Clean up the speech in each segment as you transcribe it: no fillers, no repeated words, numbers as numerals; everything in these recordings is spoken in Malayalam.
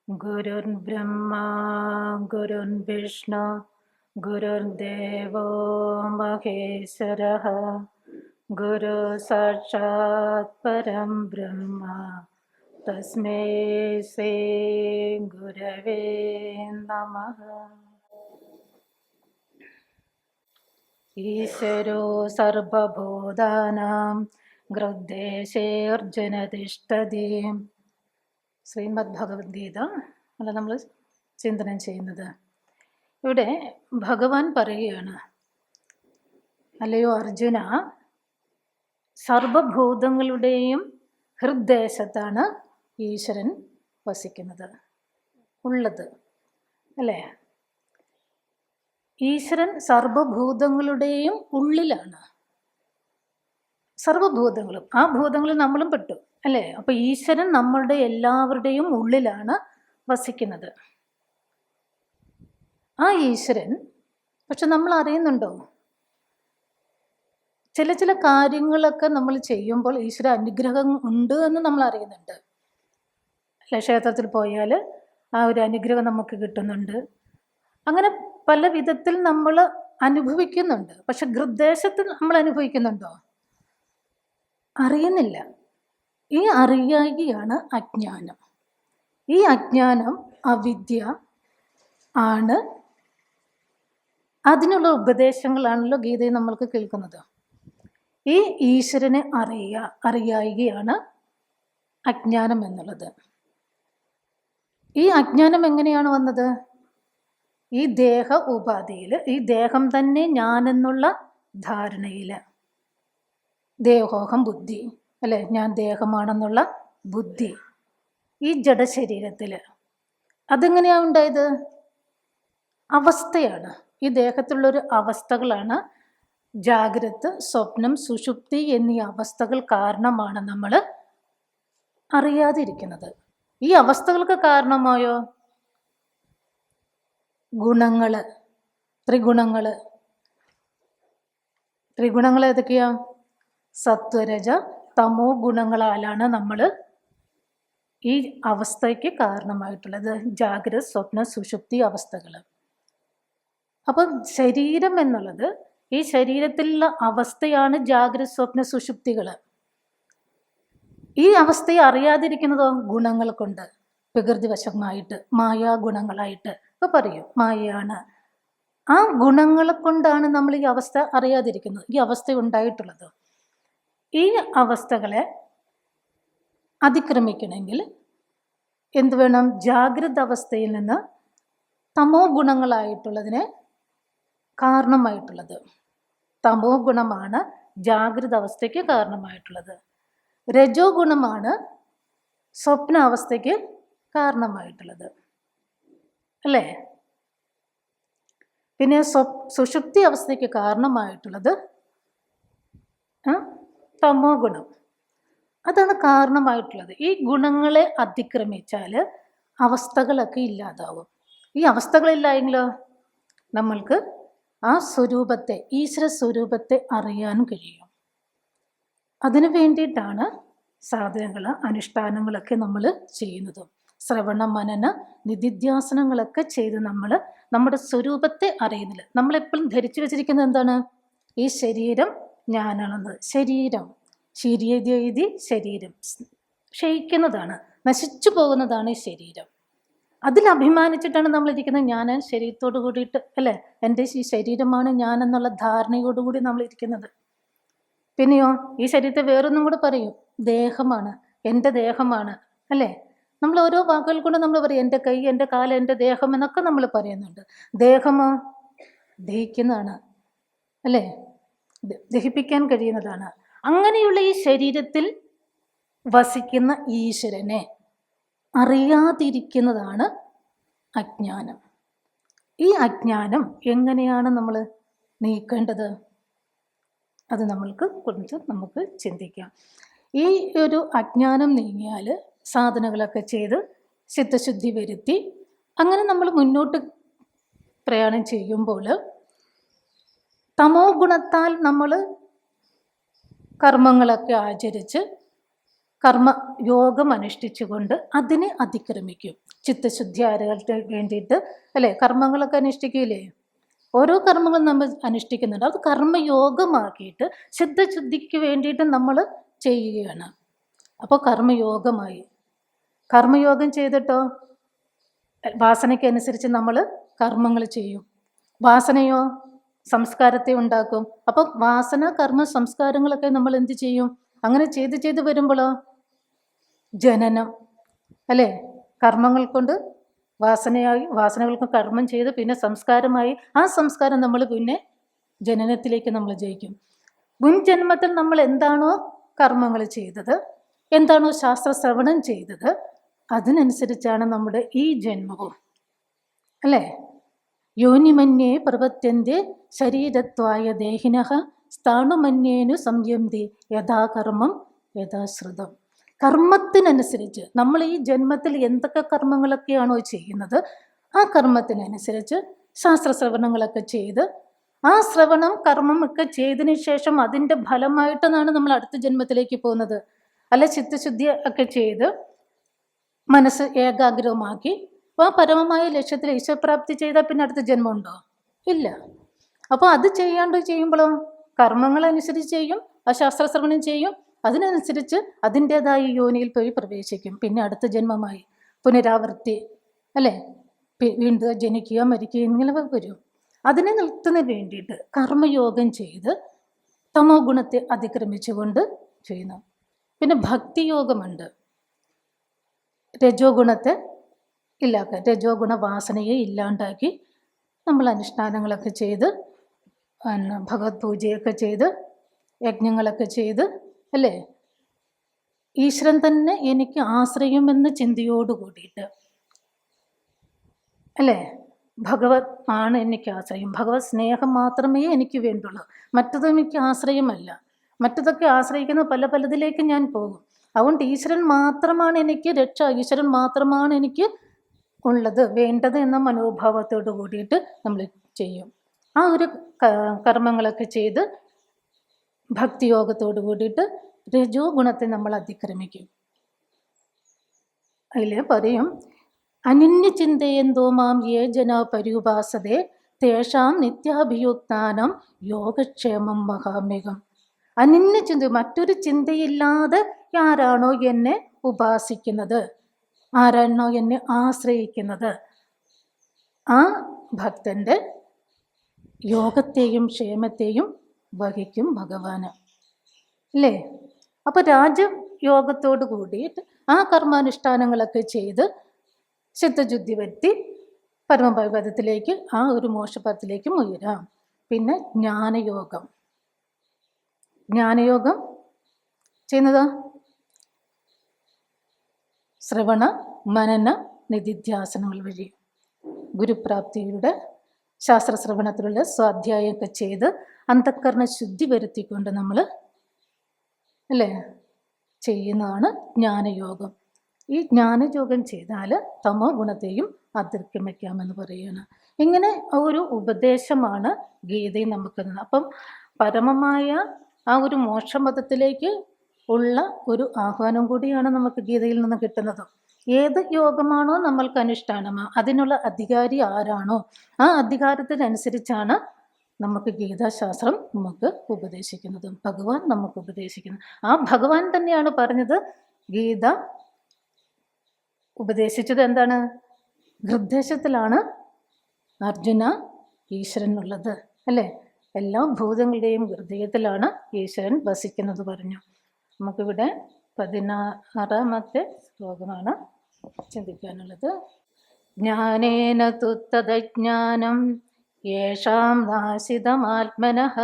ഗുരുർബ്രഹ്മാ ഗുരുർവിഷ്ണു ഗുരുർദേവോ മഹേശ്വരഃ ഗുരു സാക്ഷാത് പരം ബ്രഹ്മ തസ്മൈ ശ്രീ ഗുരവേ നമഃ. ഈശ്വരോ സർവഭൂതാനാം ഹൃദ്ദേശേർജുന തിഷ്ഠതി. ശ്രീമദ് ഭഗവത്ഗീത അല്ല നമ്മൾ ചിന്തനം ചെയ്യുന്നത്. ഇവിടെ ഭഗവാൻ പറയുകയാണ്, അല്ലയോ അർജുന, സർവഭൂതങ്ങളുടെയും ഹൃദ്ദേശത്താണ് ഈശ്വരൻ വസിക്കുന്നത്, ഉള്ളത് അല്ലേ? ഈശ്വരൻ സർവഭൂതങ്ങളുടെയും ഉള്ളിലാണ്. സർവഭൂതങ്ങളും, ആ ഭൂതങ്ങളിൽ നമ്മളും പെട്ടു അല്ലേ? അപ്പൊ ഈശ്വരൻ നമ്മളുടെ എല്ലാവരുടെയും ഉള്ളിലാണ് വസിക്കുന്നത്. ആ ഈശ്വരൻ പക്ഷെ നമ്മൾ അറിയുന്നുണ്ടോ? ചില ചില കാര്യങ്ങളൊക്കെ നമ്മൾ ചെയ്യുമ്പോൾ ഈശ്വര അനുഗ്രഹം ഉണ്ട് എന്ന് നമ്മൾ അറിയുന്നുണ്ട് അല്ലെ? ക്ഷേത്രത്തിൽ പോയാൽ ആ ഒരു അനുഗ്രഹം നമുക്ക് കിട്ടുന്നുണ്ട്. അങ്ങനെ പല വിധത്തിൽ നമ്മൾ അനുഭവിക്കുന്നുണ്ട്. പക്ഷെ ഹൃദ്ദേശത്തിൽ നമ്മൾ അനുഭവിക്കുന്നുണ്ടോ? അറിയുന്നില്ല. ഈ അറിയായികയാണ് അജ്ഞാനം. ഈ അജ്ഞാനം, അവിദ്യ ആണ്. അതിനുള്ള ഉപദേശങ്ങളാണല്ലോ ഗീതയിൽ നമ്മൾക്ക് കേൾക്കുന്നത്. ഈ ഈശ്വരനെ അറിയായികയാണ് അജ്ഞാനം എന്നുള്ളത്. ഈ അജ്ഞാനം എങ്ങനെയാണ് വന്നത്? ഈ ദേഹ ഉപാധിയിൽ, ഈ ദേഹം തന്നെ ഞാനെന്നുള്ള ധാരണയിൽ, ദേഹോഹം ബുദ്ധി അല്ലെ, ഞാൻ ദേഹമാണെന്നുള്ള ബുദ്ധി ഈ ജഡശരീരത്തിൽ. അതെങ്ങനെയാണ് ഉണ്ടായത്? അവസ്ഥയാണ്. ഈ ദേഹത്തിലുള്ളൊരു അവസ്ഥകളാണ് ജാഗ്രത്, സ്വപ്നം, സുഷുപ്തി എന്നീ അവസ്ഥകൾ കാരണമാണ് നമ്മൾ അറിയാതിരിക്കുന്നത്. ഈ അവസ്ഥകൾക്ക് കാരണമായോ ഗുണങ്ങള്, ത്രിഗുണങ്ങള്. ത്രിഗുണങ്ങൾ ഏതൊക്കെയാ? സത്വരജ തമോ ഗുണങ്ങളാലാണ് നമ്മൾ ഈ അവസ്ഥയ്ക്ക് കാരണമായിട്ടുള്ളത്, ജാഗ്രത, സ്വപ്ന, സുഷുപ്തി അവസ്ഥകൾ. അപ്പം ശരീരം എന്നുള്ളത്, ഈ ശരീരത്തിലുള്ള അവസ്ഥയാണ് ജാഗ്രത, സ്വപ്ന, സുഷുപ്തികൾ. ഈ അവസ്ഥയെ അറിയാതിരിക്കുന്നതോ ഗുണങ്ങൾ കൊണ്ട്, പ്രകൃതിവശമായിട്ട്, മായാഗുണങ്ങളായിട്ട്. ഇപ്പൊ പറയും മായയാണ്. ആ ഗുണങ്ങളെ കൊണ്ടാണ് നമ്മൾ ഈ അവസ്ഥ അറിയാതിരിക്കുന്നത്, ഈ അവസ്ഥ ഉണ്ടായിട്ടുള്ളത്. ഈ അവസ്ഥകളെ അതിക്രമിക്കണമെങ്കിൽ എന്ത് വേണം? ജാഗ്രത അവസ്ഥയിൽ നിന്ന് തമോ ഗുണങ്ങളായിട്ടുള്ളതിന് കാരണമായിട്ടുള്ളത്. തമോ ഗുണമാണ് ജാഗ്രത അവസ്ഥയ്ക്ക് കാരണമായിട്ടുള്ളത്. രജോ ഗുണമാണ് സ്വപ്നാവസ്ഥയ്ക്ക് കാരണമായിട്ടുള്ളത് അല്ലേ? പിന്നെ സുഷുപ്തി അവസ്ഥയ്ക്ക് കാരണമായിട്ടുള്ളത് തമോ ഗുണം. അതാണ് കാരണമായിട്ടുള്ളത്. ഈ ഗുണങ്ങളെ അതിക്രമിച്ചാൽ അവസ്ഥകളൊക്കെ ഇല്ലാതാവും. ഈ അവസ്ഥകളില്ലായെങ്കിലോ നമ്മൾക്ക് ആ സ്വരൂപത്തെ, ഈശ്വര സ്വരൂപത്തെ അറിയാൻ കഴിയും. അതിനു വേണ്ടിയിട്ടാണ് സാധനങ്ങൾ, അനുഷ്ഠാനങ്ങളൊക്കെ നമ്മൾ ചെയ്യുന്നത്. ശ്രവണ, മനന, നിധിധ്യാസനങ്ങളൊക്കെ ചെയ്ത് നമ്മൾ നമ്മുടെ സ്വരൂപത്തെ അറിയുന്നില്ല. നമ്മളെപ്പോഴും ധരിച്ചു വെച്ചിരിക്കുന്നത് എന്താണ്? ഈ ശരീരം ഞാനാണെന്ന്. ശരീരം ശരീരതി, ശരീരം ക്ഷയിക്കുന്നതാണ്, നശിച്ചു പോകുന്നതാണ് ഈ ശരീരം. അതിൽ അഭിമാനിച്ചിട്ടാണ് നമ്മളിരിക്കുന്നത്. ഞാൻ ശരീരത്തോട് കൂടിയിട്ട് അല്ലേ, എൻ്റെ ഈ ശരീരമാണ് ഞാൻ എന്നുള്ള ധാരണയോടുകൂടി നമ്മൾ ഇരിക്കുന്നത്. പിന്നെയോ ഈ ശരീരത്തെ വേറൊന്നും കൂടെ പറയും, ദേഹമാണ്, എൻ്റെ ദേഹമാണ് അല്ലേ? നമ്മൾ ഓരോ വാക്കുകൾ കൊണ്ട് നമ്മൾ പറയും എൻ്റെ കൈ, എൻ്റെ കാല്, എൻ്റെ ദേഹം എന്നൊക്കെ നമ്മൾ പറയുന്നുണ്ട്. ദേഹമോ ദഹിക്കുന്നതാണ് അല്ലേ, ദഹിപ്പിക്കാൻ കഴിയുന്നതാണ്. അങ്ങനെയുള്ള ഈ ശരീരത്തിൽ വസിക്കുന്ന ഈശ്വരനെ അറിയാതിരിക്കുന്നതാണ് അജ്ഞാനം. ഈ അജ്ഞാനം എങ്ങനെയാണ് നമ്മൾ നീക്കേണ്ടത്? അത് നമുക്ക് ചിന്തിക്കാം. ഈ ഒരു അജ്ഞാനം നീങ്ങിയാൽ സാധനങ്ങളൊക്കെ ചെയ്ത് ചിത്തശുദ്ധി വരുത്തി അങ്ങനെ നമ്മൾ മുന്നോട്ട് പ്രയാണം ചെയ്യുമ്പോൾ തമോ ഗുണത്താൽ നമ്മൾ കർമ്മങ്ങളൊക്കെ ആചരിച്ച് കർമ്മയോഗം അനുഷ്ഠിച്ചുകൊണ്ട് അതിനെ അതിക്രമിക്കും. ചിത്തശുദ്ധി ആരോഗ്യത്തിന് വേണ്ടിയിട്ട് അല്ലേ കർമ്മങ്ങളൊക്കെ അനുഷ്ഠിക്കില്ലേ? ഓരോ കർമ്മങ്ങളും നമ്മൾ അനുഷ്ഠിക്കുന്നുണ്ട്. അത് കർമ്മയോഗമാക്കിയിട്ട് ചിത്തശുദ്ധിക്ക് വേണ്ടിയിട്ട് നമ്മൾ ചെയ്യുകയാണ്. അപ്പോൾ കർമ്മയോഗമായി. കർമ്മയോഗം ചെയ്തിട്ടോ വാസനയ്ക്കനുസരിച്ച് നമ്മൾ കർമ്മങ്ങൾ ചെയ്യും. വാസനയോ സംസ്കാരത്തെ ഉണ്ടാക്കും. അപ്പം വാസന കർമ്മ സംസ്കാരങ്ങളൊക്കെ നമ്മൾ എന്ത് ചെയ്യും? അങ്ങനെ ചെയ്ത് വരുമ്പോഴോ ജനനം അല്ലേ? കർമ്മങ്ങൾ കൊണ്ട് വാസനയായി, വാസനകൾക്ക് കർമ്മം ചെയ്ത് പിന്നെ സംസ്കാരമായി. ആ സംസ്കാരം നമ്മൾ പിന്നെ ജനനത്തിലേക്ക് നമ്മൾ ജയിക്കും. മുൻ ജന്മത്തിൽ നമ്മൾ എന്താണോ കർമ്മങ്ങൾ ചെയ്തത്, എന്താണോ ശാസ്ത്ര ശ്രവണം ചെയ്തത്, അതിനനുസരിച്ചാണ് നമ്മുടെ ഈ ജന്മവും അല്ലേ? യോനിമന്യേ പ്രപത്യന്തെ ശരീരത്വായ ദേഹിനഃ സ്ഥാണുമന്യേനു സംയന്തി യഥാകർമ്മം യഥാശ്രുതം. കർമ്മത്തിനനുസരിച്ച് നമ്മൾ ഈ ജന്മത്തിൽ എന്തൊക്കെ കർമ്മങ്ങളൊക്കെയാണോ ചെയ്യുന്നത്, ആ കർമ്മത്തിനനുസരിച്ച് ശാസ്ത്ര ശ്രവണങ്ങളൊക്കെ ചെയ്ത് ആ ശ്രവണം കർമ്മം ഒക്കെ ചെയ്തതിന് ശേഷം അതിൻ്റെ ഫലമായിട്ടാണ് നമ്മൾ അടുത്ത ജന്മത്തിലേക്ക് പോകുന്നത്. അല്ല ചിത്തശുദ്ധി ഒക്കെ ചെയ്ത് മനസ്സ് ഏകാഗ്രമാക്കി ആ പരമമായ ലക്ഷ്യത്തിൽ ഈശ്വരപ്രാപ്തി ചെയ്താൽ പിന്നെ അടുത്ത ജന്മമുണ്ടോ? ഇല്ല. അപ്പോൾ അത് ചെയ്യുമ്പോഴോ കർമ്മങ്ങളനുസരിച്ച് ചെയ്യും, ആ ശാസ്ത്രശ്രവണം ചെയ്യും, അതിനനുസരിച്ച് അതിൻ്റെതായ യോനിയിൽ പോയി പ്രവേശിക്കും. പിന്നെ അടുത്ത ജന്മമായി പുനരാവൃത്തി അല്ലേ? വീണ്ടും ജനിക്കുക മരിക്കുക ഇങ്ങനെ വരും. അതിനെ നിർത്തുന്നതിന് വേണ്ടിയിട്ട് കർമ്മയോഗം ചെയ്ത് തമോ ഗുണത്തെ അതിക്രമിച്ചുകൊണ്ട് ചെയ്യുന്നു. പിന്നെ ഭക്തിയോഗമുണ്ട്. രജോ ഗുണത്തെ ഇല്ലാക്കാൻ, രജോ ഗുണ വാസനയെ ഇല്ലാണ്ടാക്കി നമ്മൾ അനുഷ്ഠാനങ്ങളൊക്കെ ചെയ്ത് ഭഗവത് പൂജയൊക്കെ ചെയ്ത് യജ്ഞങ്ങളൊക്കെ ചെയ്ത് അല്ലേ ഈശ്വരൻ തന്നെ എനിക്ക് ആശ്രയമെന്ന ചിന്തയോട് കൂടിയിട്ട് അല്ലേ ഭഗവത് ആണ് എനിക്ക് ആശ്രയം, ഭഗവത് സ്നേഹം മാത്രമേ എനിക്ക് വേണ്ടുള്ളൂ, മറ്റതും എനിക്ക് ആശ്രയമല്ല. മറ്റതൊക്കെ ആശ്രയിക്കുന്ന പലതിലേക്ക് ഞാൻ പോകും. അതുകൊണ്ട് ഈശ്വരൻ മാത്രമാണ് എനിക്ക് രക്ഷ, ഈശ്വരൻ മാത്രമാണ് എനിക്ക് ഉള്ളത് വേണ്ടത് എന്ന മനോഭാവത്തോട് കൂടിയിട്ട് നമ്മൾ ചെയ്യും. ആ ഒരു കർമ്മങ്ങളൊക്കെ ചെയ്ത് ഭക്തിയോഗത്തോട് കൂടിയിട്ട് രജോ ഗുണത്തെ നമ്മൾ അതിക്രമിക്കും. അതിൽ പറയും അനന്യ ചിന്തയന്തോ മാം യേ ജന പര്യുപാസതേ തേഷാം നിത്യാഭിയുക്താനം യോഗക്ഷേമം മഹാമേഘം. അനന്യ ചിന്ത, മറ്റൊരു ചിന്തയില്ലാതെ ആരാണോ എന്നെ ഉപാസിക്കുന്നത്, ആരാണോ എന്നെ ആശ്രയിക്കുന്നത്, ആ ഭക്തൻ്റെ യോഗത്തെയും ക്ഷേമത്തെയും വഹിക്കും ഭഗവാന് അല്ലേ? അപ്പോൾ രാജയോഗത്തോട് കൂടിയിട്ട് ആ കർമാനുഷ്ഠാനങ്ങളൊക്കെ ചെയ്ത് ചിത്തശുദ്ധി വരുത്തി പരമപദത്തിലേക്ക്, ആ ഒരു മോക്ഷപദത്തിലേക്കും ഉയരാം. പിന്നെ ജ്ഞാനയോഗം ചെയ്യുന്നത് ശ്രവണ മനന നിധിധ്യാസനങ്ങൾ വഴി ഗുരുപ്രാപ്തിയുടെ ശാസ്ത്രശ്രവണത്തിലുള്ള സ്വാധ്യായമൊക്കെ ചെയ്ത് അന്ധക്കരണ ശുദ്ധി വരുത്തിക്കൊണ്ട് നമ്മൾ അല്ലേ ചെയ്യുന്നതാണ് ജ്ഞാനയോഗം. ഈ ജ്ഞാനയോഗം ചെയ്താൽ തമോ ഗുണത്തെയും അതിക്രമിക്കാമെന്ന് പറയുകയാണ്. ഇങ്ങനെ ഒരു ഉപദേശമാണ് ഗീതയിൽ നമുക്ക്. അപ്പം പരമമായ ആ ഒരു മോക്ഷപദത്തിലേക്ക് ഉള്ള ഒരു ആഹ്വാനം കൂടിയാണ് നമുക്ക് ഗീതയിൽ നിന്ന് കിട്ടുന്നത്. ഏത് യോഗമാണോ നമ്മൾക്ക് അനുഷ്ഠാനമോ അതിനുള്ള അധികാരി ആരാണോ ആ അധികാരത്തിനനുസരിച്ചാണ് നമുക്ക് ഗീതാശാസ്ത്രം നമുക്ക് ഉപദേശിക്കുന്നത്, ഭഗവാൻ നമുക്ക് ഉപദേശിക്കുന്നത്. ആ ഭഗവാൻ തന്നെയാണ് പറഞ്ഞത്, ഗീത ഉപദേശിച്ചത് എന്താണ്? ഹൃദ്ദേശത്തിലാണ് അർജുന ഈശ്വരനുള്ളത് അല്ലേ? എല്ലാ ഭൂതങ്ങളുടെയും ഹൃദയത്തിലാണ് ഈശ്വരൻ വസിക്കുന്നത് പറഞ്ഞു. നമുക്കിവിടെ 16ാമത്തെ ശ്ലോകമാണ് ചിന്തിക്കാനുള്ളത്. ജ്ഞാനേന തു തദജ്ഞാനം യേഷാം നാശിതമാത്മനഃ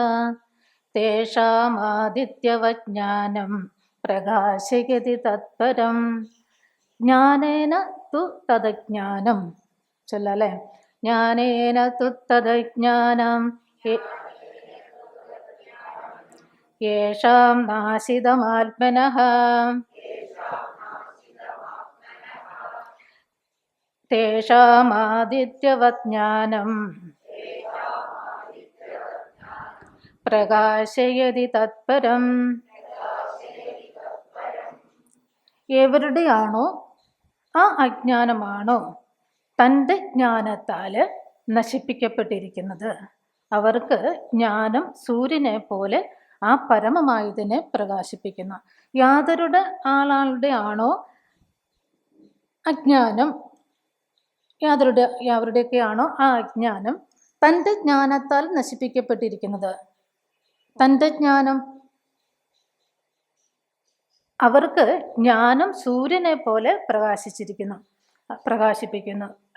തേഷാമാദിത്യവജ്ഞാനം പ്രകാശയതി തത്പരം. ജ്ഞാനേന തു തദജ്ഞാനം ചൊല്ലല്ലേ? ജ്ഞാനേന തു തദജ്ഞാനം യേഷാം നാശിതമാത്മനഃ തേഷാമാദിത്യവജ്ഞാനം പ്രകാശയതി തത്പരം. എവരുടെയാണോ ആ അജ്ഞാനമാണോ തൻ്റെ ജ്ഞാനത്താൽ നശിപ്പിക്കപ്പെട്ടിരിക്കുന്നത്, അവർക്ക് ജ്ഞാനം സൂര്യനെ പോലെ ആ പരമമായതിനെ പ്രകാശിപ്പിക്കുന്നു. യാതൊരുടെ ആണോ അജ്ഞാനം, യാവരുടെയൊക്കെയാണോ ആ അജ്ഞാനം തൻ്റെ ജ്ഞാനത്താൽ നശിപ്പിക്കപ്പെട്ടിരിക്കുന്നത്, തൻ്റെ ജ്ഞാനം, അവർക്ക് ജ്ഞാനം സൂര്യനെ പോലെ പ്രകാശിപ്പിക്കുന്നു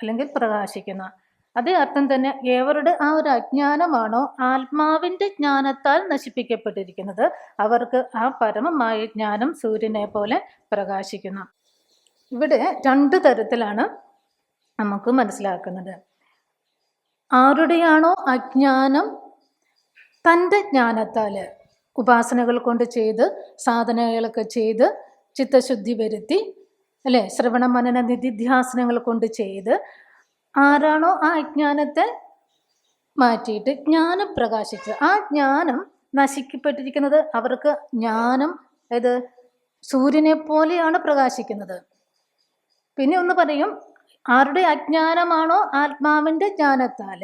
അല്ലെങ്കിൽ പ്രകാശിക്കുന്നു. അതേ അർത്ഥം തന്നെ ഏവരുടെ ആ ഒരു അജ്ഞാനമാണോ ആത്മാവിൻ്റെ ജ്ഞാനത്താൽ നശിപ്പിക്കപ്പെട്ടിരിക്കുന്നത്, അവർക്ക് ആ പരമമായ ജ്ഞാനം സൂര്യനെ പോലെ പ്രകാശിക്കുന്നു. ഇവിടെ 2 തരത്തിലാണ് നമുക്ക് മനസ്സിലാക്കുന്നത്. ആരുടെയാണോ അജ്ഞാനം തൻ്റെ ജ്ഞാനത്താൽ ഉപാസനകൾ കൊണ്ട് ചെയ്ത്, സാധനകളൊക്കെ ചെയ്ത് ചിത്തശുദ്ധി വരുത്തി, അല്ലേ, ശ്രവണ മനന നിധിധ്യാസനങ്ങൾ കൊണ്ട് ചെയ്ത് ആരാണോ ആ അജ്ഞാനത്തെ മാറ്റിയിട്ട് ജ്ഞാനം പ്രകാശിച്ച് ആ ജ്ഞാനം നശിക്കപ്പെട്ടിരിക്കുന്നത്, അവർക്ക് ജ്ഞാനം ഏത് സൂര്യനെ പോലെയാണ് പ്രകാശിക്കുന്നത്. പിന്നെ ഒന്ന് പറയും, ആരുടെ അജ്ഞാനമാണോ ആത്മാവിൻ്റെ ജ്ഞാനത്താൽ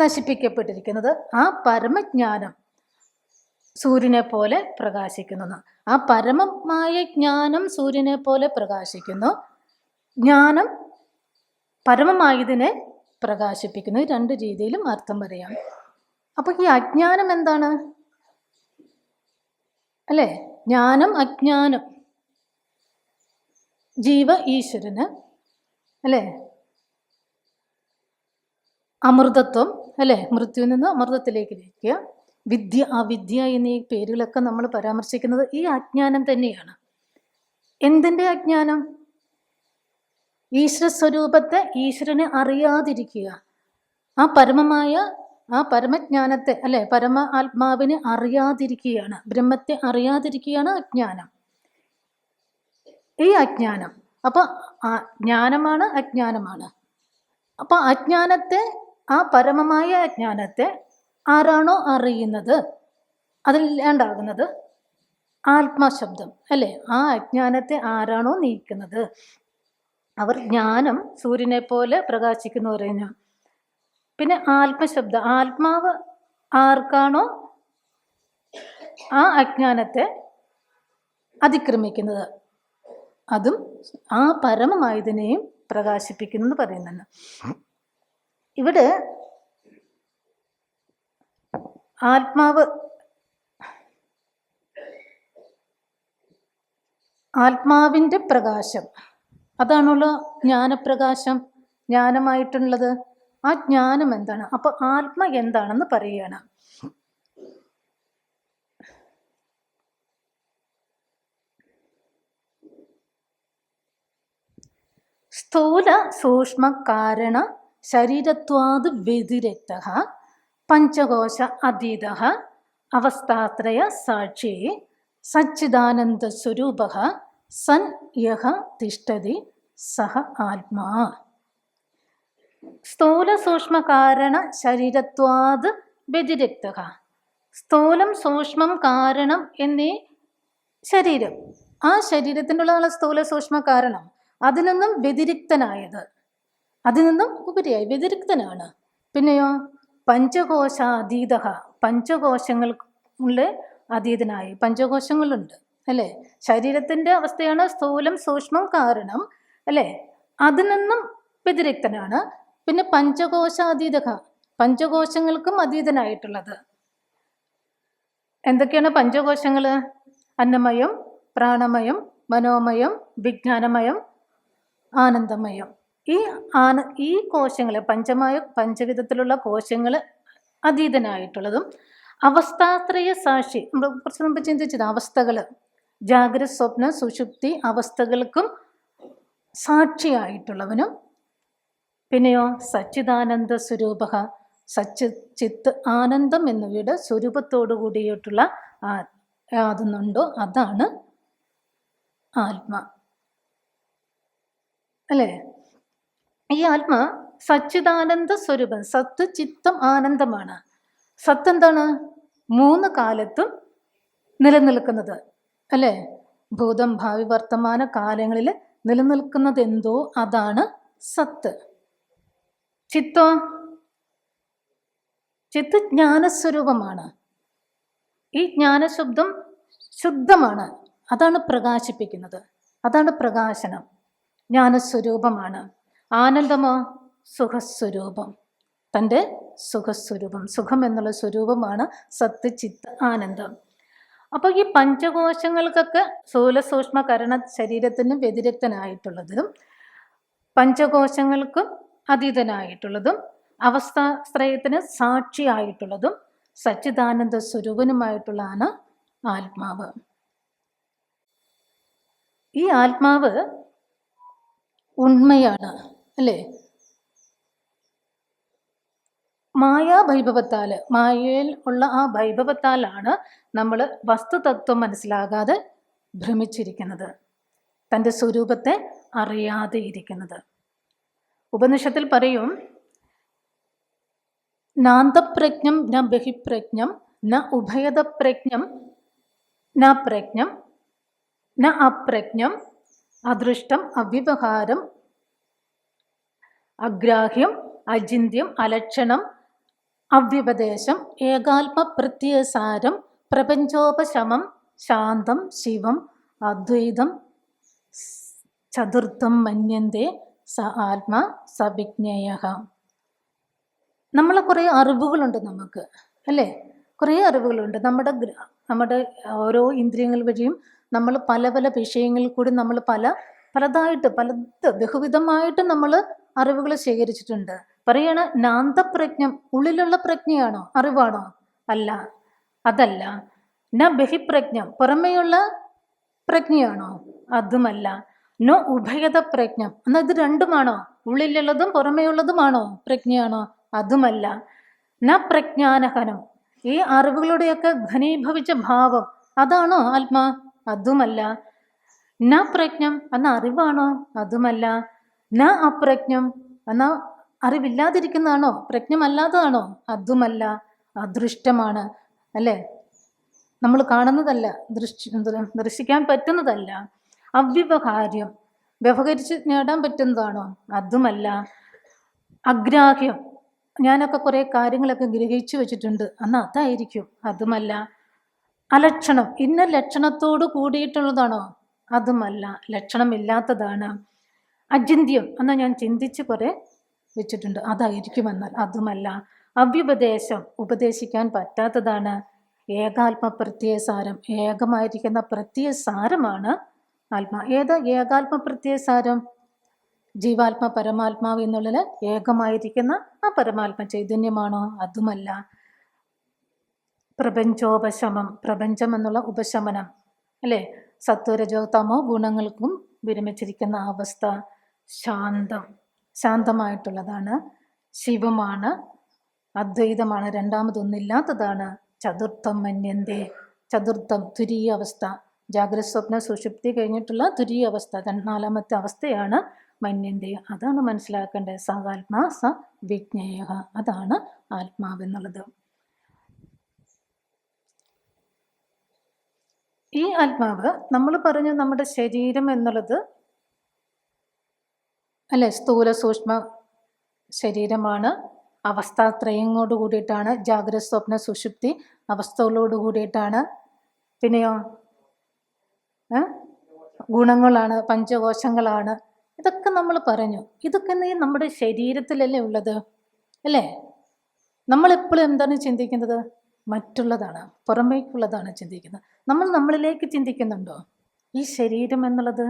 നശിപ്പിക്കപ്പെട്ടിരിക്കുന്നത്, ആ പരമജ്ഞാനം സൂര്യനെ പോലെ പ്രകാശിക്കുന്നു. ആ പരമമായ ജ്ഞാനം സൂര്യനെ പോലെ പ്രകാശിക്കുന്നു, ജ്ഞാനം പരമമായതിനെ പ്രകാശിപ്പിക്കുന്നു. ഈ 2 രീതിയിലും അർത്ഥം പറയാം. അപ്പോൾ ഈ അജ്ഞാനം എന്താണ്? അല്ലേ, ജ്ഞാനം അജ്ഞാനം, ജീവ ഈശ്വരന്, അല്ലേ, അമൃതത്വം, അല്ലേ, മൃത്യുവിൽ നിന്ന് അമൃതത്തിലേക്ക് ഇരിക്കുക, വിദ്യ അവിദ്യ എന്നീ പേരുകളൊക്കെ നമ്മൾ പരാമർശിക്കുന്നത് ഈ അജ്ഞാനം തന്നെയാണ്. എന്തിൻ്റെ അജ്ഞാനം? ഈശ്വര സ്വരൂപത്തെ, ഈശ്വരനെ അറിയാതിരിക്കുക, ആ പരമമായ ആ പരമജ്ഞാനത്തെ, അല്ലെ, പരമ ആത്മാവിനെ അറിയാതിരിക്കുകയാണ്, ബ്രഹ്മത്തെ അറിയാതിരിക്കുകയാണ് അജ്ഞാനം. ഈ അജ്ഞാനം അപ്പോൾ ജ്ഞാനമാണ് അജ്ഞാനമാണ്. അപ്പോൾ അജ്ഞാനത്തെ, ആ പരമമായ അജ്ഞാനത്തെ ആരാണോ അറിയുന്നത്, അതില്ലാണ്ടാകുന്നത് ആത്മാശബ്ദം, അല്ലേ, ആ അജ്ഞാനത്തെ ആരാണോ നീക്കുന്നത്, അവർ ജ്ഞാനം സൂര്യനെ പോലെ പ്രകാശിക്കുന്നു പറഞ്ഞു. പിന്നെ ആത്മശബ്ദം, ആത്മാവ് ആർക്കാണോ ആ അജ്ഞാനത്തെ അതിക്രമിക്കുന്നത്, അതും ആ പരമമായതിനെയും പ്രകാശിപ്പിക്കുന്നു എന്ന് പറയുന്നുണ്ട്. ഇവിടെ ആത്മാവിൻ്റെ പ്രകാശം, അതാണുള്ള ജ്ഞാനപ്രകാശം, ജ്ഞാനമായിട്ടുള്ളത്. ആ ജ്ഞാനം എന്താണ്? അപ്പൊ ആത്മ എന്താണെന്ന് പറയുകയാണ്. സ്ഥൂല സൂക്ഷ്മ കാരണ ശരീരത്വാത് വ്യതിരിക്തഃ പഞ്ചകോശ അതീതഃ അവസ്ഥാത്രയ സാക്ഷി സച്ചിദാനന്ദ സ്വരൂപഃ സൻ യഃ തിഷ്ഠതി സഹ ആത്മാ. സ്ഥൂല സൂക്ഷ്മ കാരണ ശരീരത്വാത് വ്യതിരിക്തഃ, സ്ഥൂലം സൂക്ഷ്മം കാരണം എന്നീ ശരീരം, ആ ശരീരത്തിനുള്ളതാണ് സ്ഥൂല സൂക്ഷ്മ കാരണം, അതിൽ നിന്നും വ്യതിരിക്തനായത്, അതിൽ നിന്നും ഉപരിയായി വ്യതിരിക്തനാണ്. പിന്നെയോ പഞ്ചകോശാതീത, പഞ്ചകോശങ്ങളുടെ അതീതനായി, പഞ്ചകോശങ്ങളുണ്ട്, അല്ലേ, ശരീരത്തിൻ്റെ അവസ്ഥയാണ് സ്ഥൂലം സൂക്ഷ്മം കാരണം, അല്ലേ, അതിൽ നിന്നും വ്യതിരിക്തനാണ്. പിന്നെ പഞ്ചകോശാതീത, പഞ്ചകോശങ്ങൾക്കും അതീതനായിട്ടുള്ളത്. എന്തൊക്കെയാണ് പഞ്ചകോശങ്ങൾ? അന്നമയം, പ്രാണമയം, മനോമയം, വിജ്ഞാനമയം, ആനന്ദമയം. ഈ കോശങ്ങൾ, പഞ്ചവിധത്തിലുള്ള കോശങ്ങൾ അതീതനായിട്ടുള്ളതും അവസ്ഥാത്രയ സാക്ഷി, നമ്മൾ കുറച്ച് മുമ്പ് ചിന്തിച്ചത് അവസ്ഥകൾ, ജാഗ്രത സ്വപ്ന സുഷുപ്തി അവസ്ഥകൾക്കും സാക്ഷിയായിട്ടുള്ളവനും. പിന്നെയോ സച്ചിദാനന്ദ സ്വരൂപ, ചിത്ത് ആനന്ദം എന്നിവയുടെ സ്വരൂപത്തോടു കൂടിയിട്ടുള്ള യാതൊന്നുണ്ടോ അതാണ് ആത്മ, അല്ലേ. ഈ ആത്മ സച്ചിദാനന്ദ സ്വരൂപം, സത്ത് ചിത്തം ആനന്ദമാണ്. സത്ത് എന്താണ്? 3 കാലത്തും നിലനിൽക്കുന്നത്, അല്ലേ. ഭൂതം ഭാവി വർത്തമാന കാലങ്ങളിൽ നിലനിൽക്കുന്നത് എന്തോ അതാണ് സത്ത്. ചിത്തോ? ചിത്ത് ജ്ഞാനസ്വരൂപമാണ്. ഈ ജ്ഞാനശബ്ദം ശുദ്ധമാണ്, അതാണ് പ്രകാശിപ്പിക്കുന്നത്, അതാണ് പ്രകാശനം, ജ്ഞാനസ്വരൂപമാണ്. ആനന്ദമോ? സുഖസ്വരൂപം, തൻ്റെ സുഖസ്വരൂപം, സുഖം എന്നുള്ള സ്വരൂപമാണ് സത്ത്, ചിത്ത്, ആനന്ദം. അപ്പോൾ ഈ പഞ്ചകോശങ്ങൾക്കൊക്കെ സ്ഥൂല സൂക്ഷ്മ കരണ ശരീരത്തിനും വ്യതിരിക്തനായിട്ടുള്ളതും പഞ്ചകോശങ്ങൾക്കും അതീതനായിട്ടുള്ളതും അവസ്ഥാത്രയത്തിന് സാക്ഷിയായിട്ടുള്ളതും സച്ചിദാനന്ദ സ്വരൂപനുമായിട്ടുള്ളതാണ് ആത്മാവ്. ഈ ആത്മാവ് ഉണ്മയാണ്, അല്ലേ? മായാവൈഭവത്താൽ, മായയിൽ ഉള്ള ആ വൈഭവത്താലാണ് നമ്മൾ വസ്തുതത്വം മനസ്സിലാകാതെ ഭ്രമിച്ചിരിക്കുന്നത്, തൻ്റെ സ്വരൂപത്തെ അറിയാതെ ഇരിക്കുന്നത്. ഉപനിഷത്തിൽ പറയും, നാന്തപ്രജ്ഞം ന ബഹിപ്രജ്ഞം ന ഉഭയതപ്രജ്ഞം ന പ്രജ്ഞം ന അപ്രജ്ഞം അദൃഷ്ടം അവ്യവഹാരം അഗ്രാഹ്യം അചിന്യം അലക്ഷണം അവ്യപദേശം ഏകാത്മപ്രത്യസാരം പ്രപഞ്ചോപശമം ശാന്തം ശിവം അദ്വൈതം ചതുർത്ഥം മന്യന്തേ സ ആത്മാ സവിജ്ഞേയഃ. നമ്മളെ കുറേ അറിവുകളുണ്ട് നമുക്ക്, അല്ലേ? കുറേ അറിവുകളുണ്ട്. നമ്മുടെ ഓരോ ഇന്ദ്രിയങ്ങൾ വഴിയും നമ്മൾ പല പല വിഷയങ്ങളിൽ കൂടി നമ്മൾ പലതായിട്ട് ബഹുവിധമായിട്ട് നമ്മൾ അറിവുകൾ ശേഖരിച്ചിട്ടുണ്ട്. പറയണ നാന്തപ്രജ്ഞം, ഉള്ളിലുള്ള പ്രജ്ഞയാണോ, അറിവാണോ? അല്ല, അതല്ല. ന ബഹിപ്രജ്ഞം, പുറമേയുള്ള പ്രജ്ഞയാണോ? അതുമല്ല. നോ ഉഭയത പ്രജ്ഞം, എന്നാൽ ഇത് രണ്ടുമാണോ? ഉള്ളിലുള്ളതും പുറമേയുള്ളതുമാണോ പ്രജ്ഞയാണോ? അതുമല്ല. ന പ്രജ്ഞാനഹനം, ഈ അറിവുകളുടെയൊക്കെ ഘനീഭവിച്ച ഭാവം, അതാണോ ആത്മാ? അതുമല്ല. ന പ്രജ്ഞം എന്ന അറിവാണോ? അതുമല്ല. ന അപ്രജ്ഞം എന്ന അറിവില്ലാതിരിക്കുന്നതാണോ? പ്രജ്ഞമല്ലാത്തതാണോ? അതുമല്ല. അദൃഷ്ടമാണ്, അല്ലേ? നമ്മൾ കാണുന്നതല്ല, ദർശിക്കാൻ പറ്റുന്നതല്ല. അവ്യവഹാര്യം, വ്യവഹരിച്ച് നേടാൻ പറ്റുന്നതാണോ? അതുമല്ല. അഗ്രാഹ്യം, ഞാനൊക്കെ കുറേ കാര്യങ്ങളൊക്കെ ഗ്രഹിച്ചു വെച്ചിട്ടുണ്ട്, എന്നാൽ അതായിരിക്കും. അതുമല്ല. അലക്ഷണം, ഇന്ന ലക്ഷണത്തോട് കൂടിയിട്ടുള്ളതാണോ? അതുമല്ല, ലക്ഷണമില്ലാത്തതാണ്. അചിന്യം, എന്നാൽ ഞാൻ ചിന്തിച്ച് കുറേ വെച്ചിട്ടുണ്ട്, അതായിരിക്കുമെന്നാൽ അതുമല്ല. അവ്യുപദേശം, ഉപദേശിക്കാൻ പറ്റാത്തതാണ്. ഏകാത്മ പ്രത്യയസാരം, ഏകമായിരിക്കുന്ന പ്രത്യയസാരമാണ് ആത്മാ. ഏത് ഏകാത്മ പ്രത്യയസാരം? ജീവാത്മ പരമാത്മാവ് എന്നുള്ളത് ഏകമായിരിക്കുന്ന ആ പരമാത്മ ചൈതന്യമാണോ? അതുമല്ല. പ്രപഞ്ചോപശമം, പ്രപഞ്ചം എന്നുള്ള ഉപശമനം, അല്ലേ? സത്വരജോ തമോ ഗുണങ്ങൾക്കും വിരമിച്ചിരിക്കുന്ന അവസ്ഥ. ശാന്തം, ശാന്തമായിട്ടുള്ളതാണ്. ശിവമാണ്, അദ്വൈതമാണ്, രണ്ടാമതൊന്നില്ലാത്തതാണ്. ചതുർത്ഥം മന്യന്തേ, ചതുർത്ഥം തുരീയ അവസ്ഥ, ജാഗ്രത സ്വപ്ന സുഷുപ്തി കഴിഞ്ഞിട്ടുള്ള തുരീയ അവസ്ഥ, നാലാമത്തെ അവസ്ഥയാണ് മന്യന്തേ. അതാണ് മനസ്സിലാക്കേണ്ടത്. സ ആത്മാ സ വിജ്ഞേയ, അതാണ് ആത്മാവെന്നുള്ളത്. ഈ ആത്മാവ് നമ്മൾ പറഞ്ഞു നമ്മുടെ ശരീരം എന്നുള്ളത്, അല്ലെ, സ്ഥൂല സൂക്ഷ്മ ശരീരമാണ്. അവസ്ഥാത്രയങ്ങളോട് കൂടിയിട്ടാണ്, ജാഗ്രത സ്വപ്ന സുഷുപ്തി അവസ്ഥകളോട് കൂടിയിട്ടാണ്. പിന്നെയോ ഗുണങ്ങളാണ്, പഞ്ചകോശങ്ങളാണ്. ഇതൊക്കെ നമ്മൾ പറഞ്ഞു. ഇതൊക്കെ നമ്മുടെ ശരീരത്തിലല്ലേ ഉള്ളത്, അല്ലേ? നമ്മളെപ്പോഴും എന്താണ് ചിന്തിക്കുന്നത്? മറ്റുള്ളതാണ്, പുറമേക്കുള്ളതാണ് ചിന്തിക്കുന്നത്. നമ്മൾ നമ്മളിലേക്ക് ചിന്തിക്കുന്നുണ്ടോ? ഈ ശരീരം എന്നുള്ളത്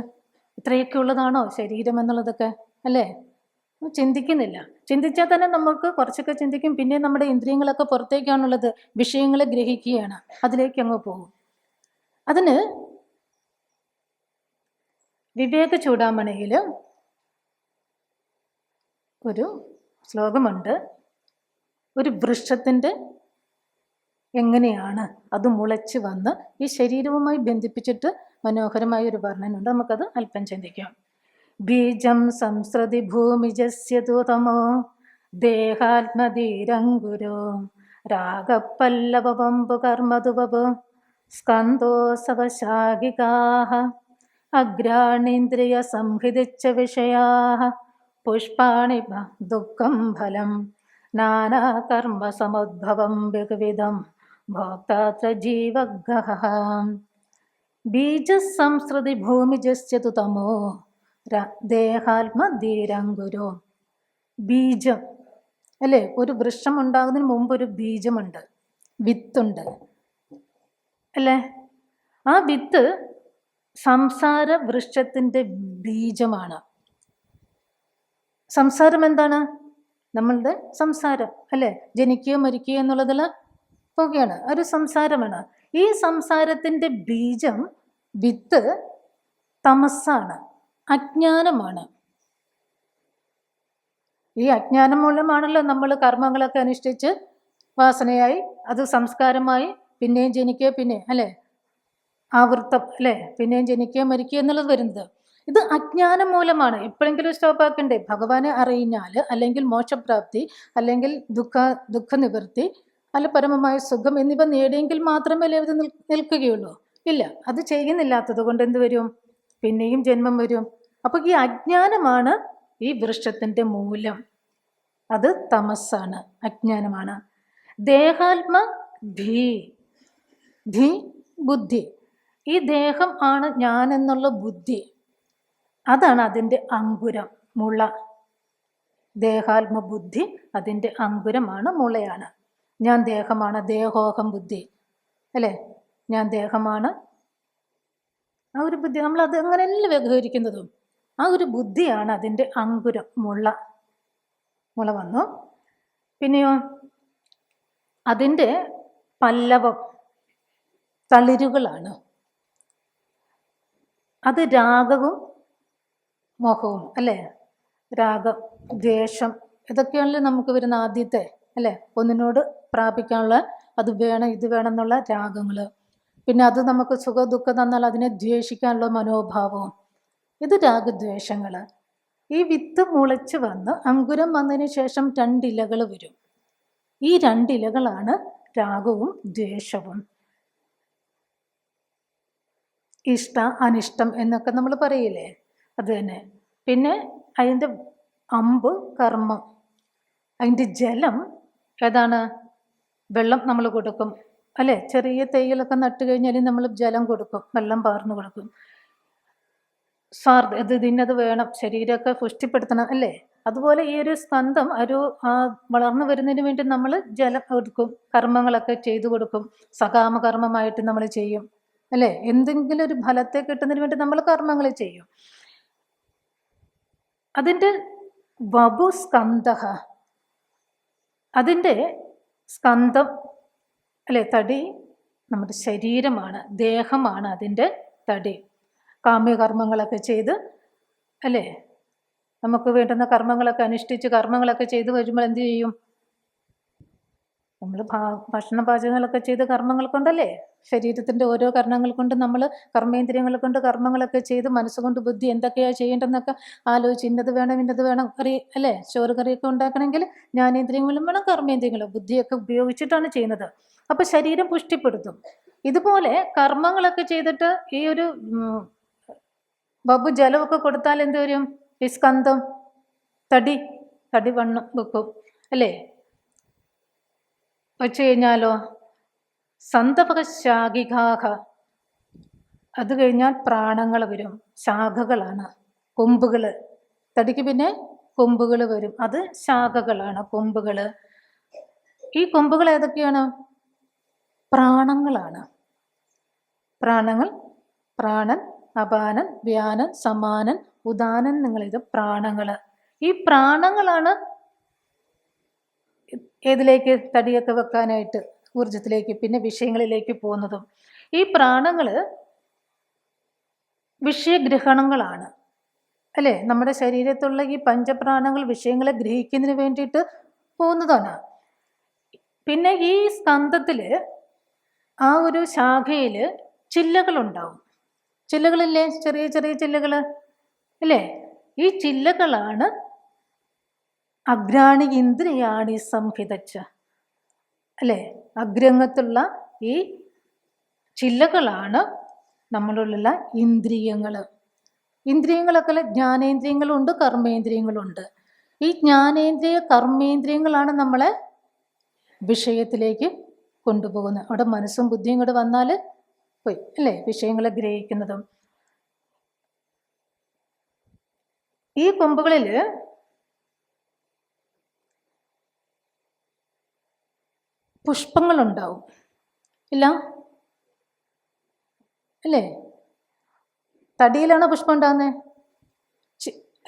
ഇത്രയൊക്കെ ഉള്ളതാണോ ശരീരം എന്നുള്ളതൊക്കെ, അല്ലേ? ചിന്തിക്കുന്നില്ല. ചിന്തിച്ചാൽ തന്നെ നമുക്ക് കുറച്ചൊക്കെ ചിന്തിക്കും, പിന്നെ നമ്മുടെ ഇന്ദ്രിയങ്ങളൊക്കെ പുറത്തേക്കാണുള്ളത്, വിഷയങ്ങളെ ഗ്രഹിക്കുകയാണ്, അതിലേക്ക് അങ്ങ് പോകും. അതിന് വിവേക ചൂടാമണിയിൽ ഒരു ശ്ലോകമുണ്ട്. ഒരു വൃക്ഷത്തിൻ്റെ എങ്ങനെയാണ് അത് മുളച്ച് വന്ന് ഈ ശരീരവുമായി ബന്ധിപ്പിച്ചിട്ട് മനോഹരമായ ഒരു വർണ്ണനുണ്ട്. നമുക്കത് അല്പം ചിന്തിക്കാം. ബീജം സംസ്രതി ഭൂമിജസ്യതു തമോ ദേഹാത്മധീരങ്കുരോ രാഗപ്പല്ലവമ്പു കർമ്മതുവപു സ്കന്ധോസവശാഖികാഃ അഗ്രാണീന്ദ്രിയ സംഹൃതിച്ച വിഷയാഃ പുഷ്പാണി ദുഃഖം ഫലം നാനാകർമ്മ സമുദ്ഭവം ബഹുവിധം ഭോക്താത്ര ജീവഗഃ ബീജസംസൃതി ഭൂമിജസ്യ തു തമോ ദേഹാത്മധീരങ്കുരോ. ബീജം അല്ലേ, ഒരു വൃക്ഷം ഉണ്ടാകുന്നതിന് മുമ്പ് ഒരു ബീജമുണ്ട്, വിത്തുണ്ട് അല്ലേ. ആ വിത്ത് സംസാര വൃക്ഷത്തിൻ്റെ ബീജമാണ്. സംസാരം എന്താണ്? നമ്മളുടെ സംസാരം അല്ലേ, ജനിക്കുകയോ മരിക്കുകയോ എന്നുള്ളതിൽ പോകുകയാണ്, ഒരു സംസാരമാണ്. ഈ സംസാരത്തിൻ്റെ ബീജം, വിത്ത് തമസ്സാണ്, അജ്ഞാനമാണ്. ഈ അജ്ഞാനം മൂലമാണല്ലോ നമ്മൾ കർമ്മങ്ങളൊക്കെ അനുഷ്ഠിച്ച് വാസനയായി, അത് സംസ്കാരമായി, പിന്നെയും ജനിക്കുക, പിന്നെ അല്ലേ ആവൃത്തം അല്ലേ, പിന്നെയും ജനിക്കുക മരിക്കുക എന്നുള്ളത് വരുന്നത്. ഇത് അജ്ഞാനം മൂലമാണ്. എപ്പോഴെങ്കിലും സ്റ്റോപ്പ് ആക്കണ്ടേ? ഭഗവാനെ അറിഞ്ഞാൽ, അല്ലെങ്കിൽ മോക്ഷപ്രാപ്തി, അല്ലെങ്കിൽ ദുഃഖനിവൃത്തി, അല്ല പരമമായ സുഖം എന്നിവ നേടിയെങ്കിൽ മാത്രമേ ഇത് നിൽക്കുകയുള്ളൂ. ഇല്ല, അത് ചെയ്യുന്നില്ലാത്തത് കൊണ്ട് എന്ത് വരും? പിന്നെയും ജന്മം വരും. അപ്പോൾ ഈ അജ്ഞാനമാണ് ഈ വൃക്ഷത്തിൻ്റെ മൂലം. അത് തമസ്സാണ്, അജ്ഞാനമാണ്. ദേഹാത്മ ധീ, ധീ ബുദ്ധി. ഈ ദേഹം ആണ് ഞാൻ എന്നുള്ള ബുദ്ധി, അതാണ് അതിൻ്റെ അങ്കുരം, മുള. ദേഹാത്മബുദ്ധി അതിൻ്റെ അങ്കുരമാണ്, മുളയാണ്. ഞാൻ ദേഹമാണ്, ദേഹോഹം ബുദ്ധി അല്ലേ, ഞാൻ ദേഹമാണ്. ആ ഒരു ബുദ്ധി നമ്മളത് അങ്ങനെയല്ല വ്യവഹരിക്കുന്നതും. ആ ഒരു ബുദ്ധിയാണ് അതിൻ്റെ അങ്കുരം, മുള. മുള വന്നു. പിന്നെയോ അതിൻ്റെ പല്ലവം, തളിരുകളാണ്. അത് രാഗവും മോഹവും അല്ലേ. രാഗം, ദ്വേഷം, ഇതൊക്കെയാണല്ലോ നമുക്ക് വരുന്ന ആദ്യത്തെ അല്ലേ, ഒന്നിനോട് പ്രാപിക്കാനുള്ള, അത് വേണം ഇത് വേണം എന്നുള്ള രാഗങ്ങൾ. പിന്നെ അത് നമുക്ക് സുഖ ദുഃഖം തന്നാൽ അതിനെ ദ്വേഷിക്കാനുള്ള മനോഭാവവും, ഇത് രാഗദ്വേഷങ്ങൾ. ഈ വിത്ത് മുളച്ച് വന്ന് അങ്കുരം വന്നതിന് ശേഷം 2 ഇലകൾ വരും. ഈ 2 ഇലകളാണ് രാഗവും ദ്വേഷവും. ഇഷ്ട അനിഷ്ടം എന്നൊക്കെ നമ്മൾ പറയില്ലേ, അത് തന്നെ. പിന്നെ അതിൻ്റെ അമ്പ് കർമ്മം, അതിൻ്റെ ജലം ഏതാണ്? വെള്ളം നമ്മൾ കൊടുക്കും അല്ലേ. ചെറിയ തൈകളൊക്കെ നട്ട് കഴിഞ്ഞാൽ നമ്മൾ ജലം കൊടുക്കും, വെള്ളം പാർന്നു കൊടുക്കും. ഇത് ഇതിനത് വേണം, ശരീരമൊക്കെ പുഷ്ടിപ്പെടുത്തണം അല്ലേ. അതുപോലെ ഈ ഒരു സ്കന്ധം വളർന്നു വരുന്നതിന് വേണ്ടി നമ്മൾ ജലം കൊടുക്കും, കർമ്മങ്ങളൊക്കെ ചെയ്തു കൊടുക്കും. സകാമകർമ്മമായിട്ട് നമ്മൾ ചെയ്യും അല്ലേ. എന്തെങ്കിലും ഒരു ഫലത്തെ കിട്ടുന്നതിന് വേണ്ടി നമ്മൾ കർമ്മങ്ങൾ ചെയ്യും. അതിൻ്റെ വപു സ്കന്ധ, അതിൻ്റെ സ്കന്ധം അല്ലേ, തടി നമ്മുടെ ശരീരമാണ്, ദേഹമാണ് അതിൻ്റെ തടി. കാമ്യകർമ്മങ്ങളൊക്കെ ചെയ്ത് അല്ലേ, നമുക്ക് വേണ്ടുന്ന കർമ്മങ്ങളൊക്കെ അനുഷ്ഠിച്ച് കർമ്മങ്ങളൊക്കെ ചെയ്ത് വരുമ്പോൾ എന്ത് ചെയ്യും? നമ്മൾ ഭക്ഷണ പാചകങ്ങളൊക്കെ ചെയ്ത് കർമ്മങ്ങൾ കൊണ്ടല്ലേ, ശരീരത്തിൻ്റെ ഓരോ കർമ്മങ്ങൾ കൊണ്ട് നമ്മൾ കർമ്മേന്ദ്രിയങ്ങൾ കൊണ്ട് കർമ്മങ്ങളൊക്കെ ചെയ്ത് മനസ്സുകൊണ്ട് ബുദ്ധി എന്തൊക്കെയാണ് ചെയ്യേണ്ടതെന്നൊക്കെ ആലോചിച്ച് ഇന്നത് വേണം കറി അല്ലേ, ചോറ് കറിയൊക്കെ ഉണ്ടാക്കണമെങ്കിൽ ജ്ഞാനേന്ദ്രിയങ്ങളും വേണം, കർമ്മേന്ദ്രിയങ്ങളും, ബുദ്ധിയൊക്കെ ഉപയോഗിച്ചിട്ടാണ് ചെയ്യുന്നത്. അപ്പോൾ ശരീരം പുഷ്ടിപ്പെടുത്തും. ഇതുപോലെ കർമ്മങ്ങളൊക്കെ ചെയ്തിട്ട് ഈ ഒരു ബബു ജലമൊക്കെ കൊടുത്താൽ എന്ത് വരും? ഈ സ്കന്ധം തടി വണ്ണം വെക്കും അല്ലേ. വെച്ച് കഴിഞ്ഞാലോ സന്തപക ശാഖികാഹ, അത് കഴിഞ്ഞാൽ പ്രാണങ്ങൾ വരും. ശാഖകളാണ്, കൊമ്പുകൾ. തടിക്ക് പിന്നെ കൊമ്പുകൾ വരും, അത് ശാഖകളാണ്, കൊമ്പുകൾ. ഈ കൊമ്പുകൾ ഏതൊക്കെയാണ്? പ്രാണങ്ങളാണ്. പ്രാണങ്ങൾ, പ്രാണൻ, അപാനൻ, വ്യാനൻ, സമാനൻ, ഉദാനൻ, നിങ്ങളിത് പ്രാണങ്ങൾ. ഈ പ്രാണങ്ങളാണ് ഏതിലേക്ക്? തടിയൊക്കെ വെക്കാനായിട്ട്, ഊർജത്തിലേക്ക്, പിന്നെ വിഷയങ്ങളിലേക്ക് പോകുന്നതും. ഈ പ്രാണങ്ങൾ വിഷയഗ്രഹണങ്ങളാണ് അല്ലേ. നമ്മുടെ ശരീരത്തുള്ള ഈ പഞ്ചപ്രാണങ്ങൾ വിഷയങ്ങളെ ഗ്രഹിക്കുന്നതിന് വേണ്ടിയിട്ട് പോകുന്നതാണ്. പിന്നെ ഈ സ്കന്ധത്തിൽ ആ ഒരു ശാഖയിൽ ചില്ലകളുണ്ടാവും. ചില്ലകളില്ലേ, ചെറിയ ചെറിയ ചില്ലകൾ അല്ലേ. ഈ ചില്ലകളാണ് അഗ്രാണി ഇന്ദ്രിയാണി സംഹിതച്ച അല്ലേ. അഗ്രഹത്തുള്ള ഈ ചില്ലകളാണ് നമ്മളിലുള്ള ഇന്ദ്രിയങ്ങൾ. ഇന്ദ്രിയങ്ങളൊക്കെ ജ്ഞാനേന്ദ്രിയങ്ങളുണ്ട്, കർമ്മേന്ദ്രിയങ്ങളുണ്ട്. ഈ ജ്ഞാനേന്ദ്രിയ കർമ്മേന്ദ്രിയങ്ങളാണ് നമ്മളെ വിഷയത്തിലേക്ക് കൊണ്ടുപോകുന്നത്. അവിടെ മനസ്സും ബുദ്ധിയും കൂടെ വന്നാൽ പോയി അല്ലേ വിഷയങ്ങളെ ഗ്രഹിക്കുന്നതും. ഈ കൊമ്പുകളിൽ പുഷ്പങ്ങളുണ്ടാവും ഇല്ല അല്ലേ? തടിയിലാണോ പുഷ്പം ഉണ്ടാകുന്നത്?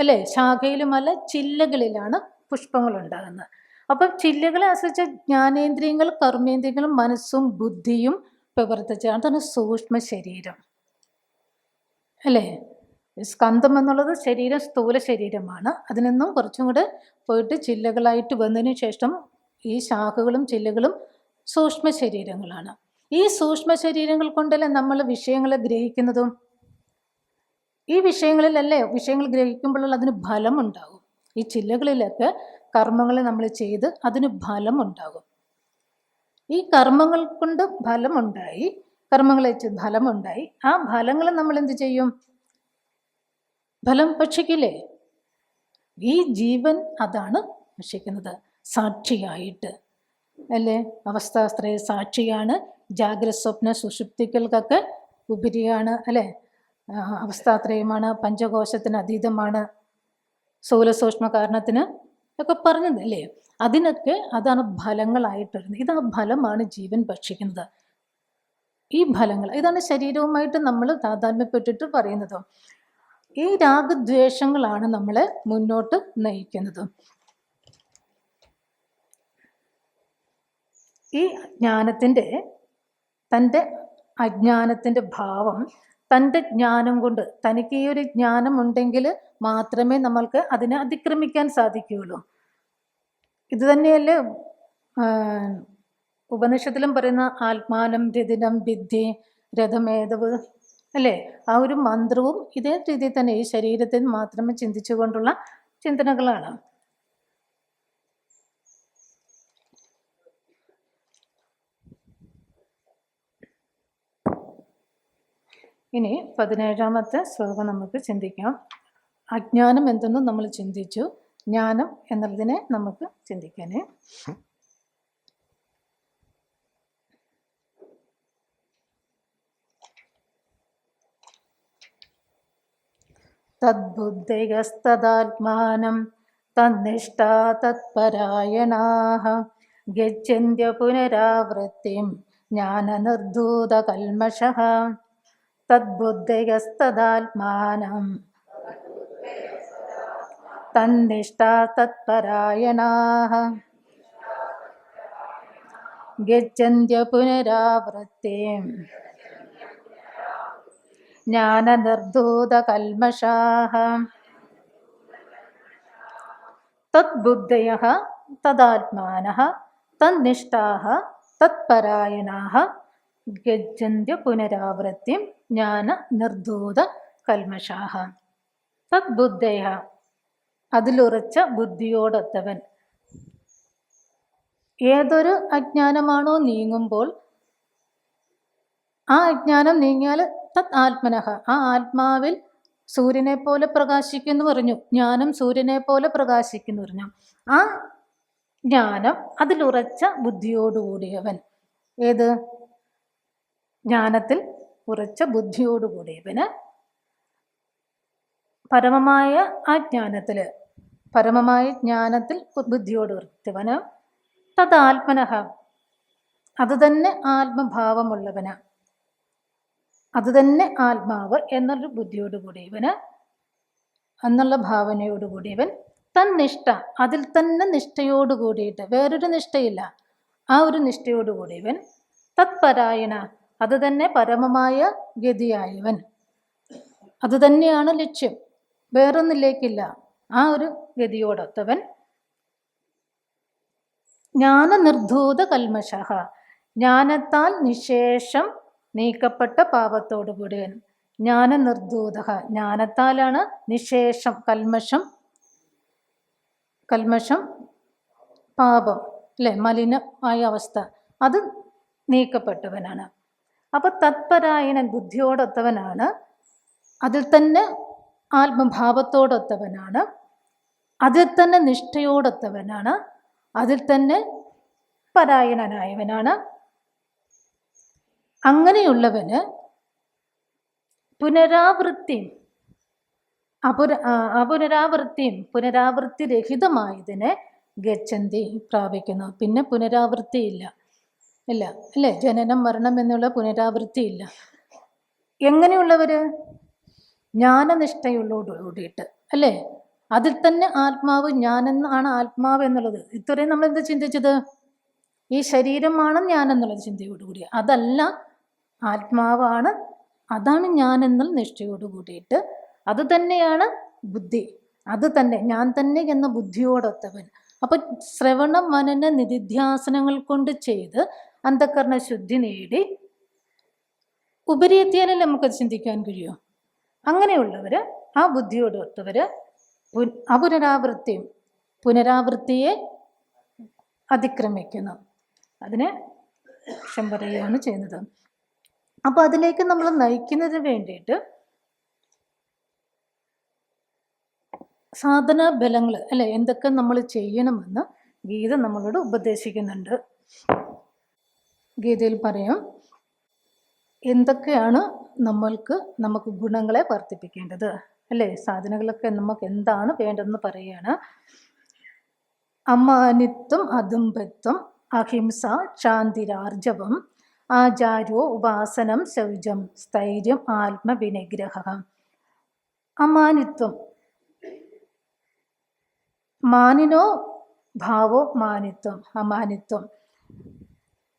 അല്ലേ? ശാഖയിലുമല്ല, ചില്ലകളിലാണ് പുഷ്പങ്ങൾ ഉണ്ടാകുന്നത്. അപ്പം ചില്ലകളെ ആശ്രയിച്ച ജ്ഞാനേന്ദ്രിയങ്ങൾ, കർമ്മേന്ദ്രിയങ്ങളും മനസ്സും ബുദ്ധിയും പ്രവർത്തിച്ച അതാണ് സൂക്ഷ്മ ശരീരം അല്ലേ? സ്കന്ധം എന്നുള്ളത് ശരീരം സ്ഥൂല ശരീരമാണ്. അതിൽ നിന്നും കുറച്ചും കൂടെ പോയിട്ട് ചില്ലകളായിട്ട് വന്നതിന് ശേഷം ഈ ശാഖകളും ചില്ലകളും സൂക്ഷ്മ ശരീരങ്ങളാണ്. ഈ സൂക്ഷ്മ ശരീരങ്ങൾ കൊണ്ടല്ലേ നമ്മൾ വിഷയങ്ങളെ ഗ്രഹിക്കുന്നതും. ഈ വിഷയങ്ങളിലല്ലേ വിഷയങ്ങൾ ഗ്രഹിക്കുമ്പോഴുള്ള അതിന് ഫലം ഉണ്ടാകും. ഈ ചില്ലകളിലൊക്കെ കർമ്മങ്ങൾ നമ്മൾ ചെയ്ത് അതിന് ഫലം ഉണ്ടാകും. ഈ കർമ്മങ്ങൾ കൊണ്ട് ഫലമുണ്ടായി, കർമ്മങ്ങളെ ഫലമുണ്ടായി. ആ ഫലങ്ങൾ നമ്മൾ എന്ത് ചെയ്യും? ഫലം ഭക്ഷിക്കില്ലേ? ഈ ജീവൻ അതാണ് ഭക്ഷിക്കുന്നത് സാക്ഷിയായിട്ട് അല്ലേ? അവസ്ഥാത്രയ സാക്ഷിയാണ്. ജാഗ്രത സ്വപ്ന സുഷുപ്തികൾക്കൊക്കെ ഉപരിയാണ് അല്ലേ? അവസ്ഥാത്രയമാണ്, പഞ്ചകോശത്തിന് അതീതമാണ്, സ്ഥൂലസൂക്ഷ്മ കാരണത്തിന് ഒക്കെ പറഞ്ഞത് അല്ലേ? അതിനൊക്കെ അതാണ് ഫലങ്ങളായിട്ട് വരുന്നത്. ഇത് ആ ഫലമാണ് ജീവൻ ഭക്ഷിക്കുന്നത്. ഈ ഫലങ്ങൾ ഇതാണ് ശരീരവുമായിട്ട് നമ്മൾ താതാത്മ്യപ്പെട്ടിട്ട് പറയുന്നത്. ഈ രാഗദ്വേഷങ്ങളാണ് നമ്മളെ മുന്നോട്ട് നയിക്കുന്നത്. ഈ ജ്ഞാനത്തിൻ്റെ തൻ്റെ അജ്ഞാനത്തിൻ്റെ ഭാവം തൻ്റെ ജ്ഞാനം കൊണ്ട്, തനിക്ക് ഈ ഒരു ജ്ഞാനം ഉണ്ടെങ്കിൽ മാത്രമേ നമ്മൾക്ക് അതിനെ അതിക്രമിക്കാൻ സാധിക്കുകയുള്ളൂ. ഇത് തന്നെയല്ലേ ഉപനിഷത്തിലും പറയുന്ന ആത്മാനം രതിനം വിദ്ധി രഥമേധവ് അല്ലേ? ആ ഒരു മന്ത്രവും ഇതേ രീതിയിൽ തന്നെ ഈ ശരീരത്തിൽ മാത്രമേ ചിന്തിച്ചുകൊണ്ടുള്ള ചിന്തനകളാണ്. ഇനി 17ാമത്തെ ശ്ലോകം നമുക്ക് ചിന്തിക്കാം. അജ്ഞാനം എന്തെന്നും നമ്മൾ ചിന്തിച്ചു, ജ്ഞാനം എന്നുള്ളതിനെ നമുക്ക് ചിന്തിക്കാനേ. തദ്ബുദ്ധൈകസ്തദാത്മാനം തന്നിഷ്ഠാ തത്പരായണാഃ ഗച്ഛന്ത്യ പുനരാവൃത്തിം ജ്ഞാനനിർധൂതകൽമഷഃ. തദ്ബുദ്ധൈകസ്തദാത്മാനം തന്നിഷ്ഠാ തത്പരായണാഃ ഗച്ഛന്ത്യ പുനരാവൃത്തിം ജ്ഞാനനിർധൂതകൽമഷാഃ. തദ്ബുദ്ധയഃ തദാത്മാനഃ തന്നിഷ്ഠാഃ തത്പരായണാഃ ഗച്ഛന്ത്യ പുനരാവൃത്തിം ജ്ഞാനനിർധൂതകൽമഷാഃ. തദ്ബുദ്ധയഃ അതിലുറച്ച ബുദ്ധിയോടൊത്തവൻ. ഏതൊരു അജ്ഞാനമാണോ നീങ്ങുമ്പോൾ ആ അജ്ഞാനം നീങ്ങിയാൽ തത് ആത്മനഃ ആ ആത്മാവിൽ സൂര്യനെ പോലെ പ്രകാശിക്കുന്നു പറഞ്ഞു. ജ്ഞാനം സൂര്യനെ പോലെ പ്രകാശിക്കുന്നു പറഞ്ഞു. ആ ജ്ഞാനം അതിലുറച്ച ബുദ്ധിയോടുകൂടിയവൻ. ഏത് ജ്ഞാനത്തിൽ ഉറച്ച ബുദ്ധിയോടുകൂടിയവന് പരമമായ ആ ജ്ഞാനത്തില് പരമമായ ജ്ഞാനത്തിൽ ബുദ്ധിയോട് ഉറച്ചവന് തത് ആത്മനഃ അത് തന്നെ ആത്മഭാവമുള്ളവന്, അത് തന്നെ ആത്മാവ് എന്നുള്ള ബുദ്ധിയോടുകൂടിയവന്, എന്നുള്ള ഭാവനയോടുകൂടിയവൻ തന്നിഷ്ഠ അതിൽ തന്നെ നിഷ്ഠയോടുകൂടിയിട്ട്, വേറൊരു നിഷ്ഠയില്ല, ആ ഒരു നിഷ്ഠയോടുകൂടിയവൻ തത്പരായണ അത് തന്നെ പരമമായ ഗതിയായവൻ, അത് തന്നെയാണ് ലക്ഷ്യം, വേറൊന്നിലേക്കില്ല, ആ ഒരു ഗതിയോടൊത്തവൻ ജ്ഞാനനിർധൂത കൽമഷഃ ജ്ഞാനത്താൽ നിശേഷം നീക്കപ്പെട്ട പാപത്തോടു കൂടിയവൻ. ജ്ഞാനനിർധൂത ജ്ഞാനത്താലാണ് നിശേഷം കൽമഷം പാപം അല്ലെ മലിനമായ അവസ്ഥ അത് നീക്കപ്പെട്ടവനാണ്. അപ്പൊ തത്പരായണൻ ബുദ്ധിയോടൊത്തവനാണ്, അതിൽ തന്നെ ആത്മഭാവത്തോടൊത്തവനാണ്, അതിൽ തന്നെ നിഷ്ഠയോടൊത്തവനാണ്, അതിൽ തന്നെ പരായണനായവനാണ്. അങ്ങനെയുള്ളവന് പുനരാവൃത്തി രഹിതമായതിനെ ഗച്ഛന്തി പ്രാപിക്കുന്നു. പിന്നെ പുനരാവൃത്തി ഇല്ല അല്ലേ? ജനനം മരണം എന്നുള്ള പുനരാവൃത്തി ഇല്ല. എങ്ങനെയുള്ളവര്? ജ്ഞാനനിഷ്ഠയോടുകൂടിയിട്ട് അല്ലേ? അതിൽ തന്നെ ആത്മാവ്, ഞാനെന്നാണ് ആത്മാവ് എന്നുള്ളത്. ഇത്രയും നമ്മൾ എന്താ ചിന്തിച്ചത്? ഈ ശരീരമാണ് ഞാൻ എന്നുള്ളത് ചിന്തയോടുകൂടി. അതല്ല, ആത്മാവാണ്, അതാണ് ഞാൻ എന്നുള്ള നിഷ്ഠയോട് കൂടിയിട്ട്. അത് തന്നെയാണ് ബുദ്ധി, അത് തന്നെ ഞാൻ തന്നെ എന്ന ബുദ്ധിയോടൊത്തവൻ. അപ്പൊ ശ്രവണ മനന നിധിധ്യാസനങ്ങൾ കൊണ്ട് ചെയ്ത് അന്ധകരണ ശുദ്ധി നേടി ഉപരിയെത്തിയാലല്ലേ നമുക്കത് ചിന്തിക്കാൻ കഴിയുമോ? അങ്ങനെയുള്ളവര്, ആ ബുദ്ധിയോടൊത്തവര് പുനരാവൃത്തിയെ അതിക്രമിക്കുന്നു. അതിനെ ലക്ഷ്യം പറയുകയാണ് ചെയ്യുന്നത്. അപ്പൊ അതിലേക്ക് നമ്മൾ നയിക്കുന്നതിന് വേണ്ടിയിട്ട് സാധന ബലങ്ങൾ അല്ലെ, എന്തൊക്കെ നമ്മൾ ചെയ്യണമെന്ന് ഗീത നമ്മളോട് ഉപദേശിക്കുന്നുണ്ട്. ഗീതയിൽ പറയാം എന്തൊക്കെയാണ് നമുക്ക് ഗുണങ്ങളെ വർദ്ധിപ്പിക്കേണ്ടത് അല്ലേ? സാധനങ്ങളൊക്കെ നമുക്ക് എന്താണ് വേണ്ടതെന്ന് പറയുകയാണ്. അമാനിത്വം, അതുംബത്വം, അഹിംസ, ശാന്തിരാർജവം, ആചാര്യോ ഉപാസനം, ശൗചം, സ്ഥൈര്യം, ആത്മവിനിഗ്രഹം. അമാനിത്വം, മാനിനോ ഭാവോ മാനിത്വം. അമാനിത്വം,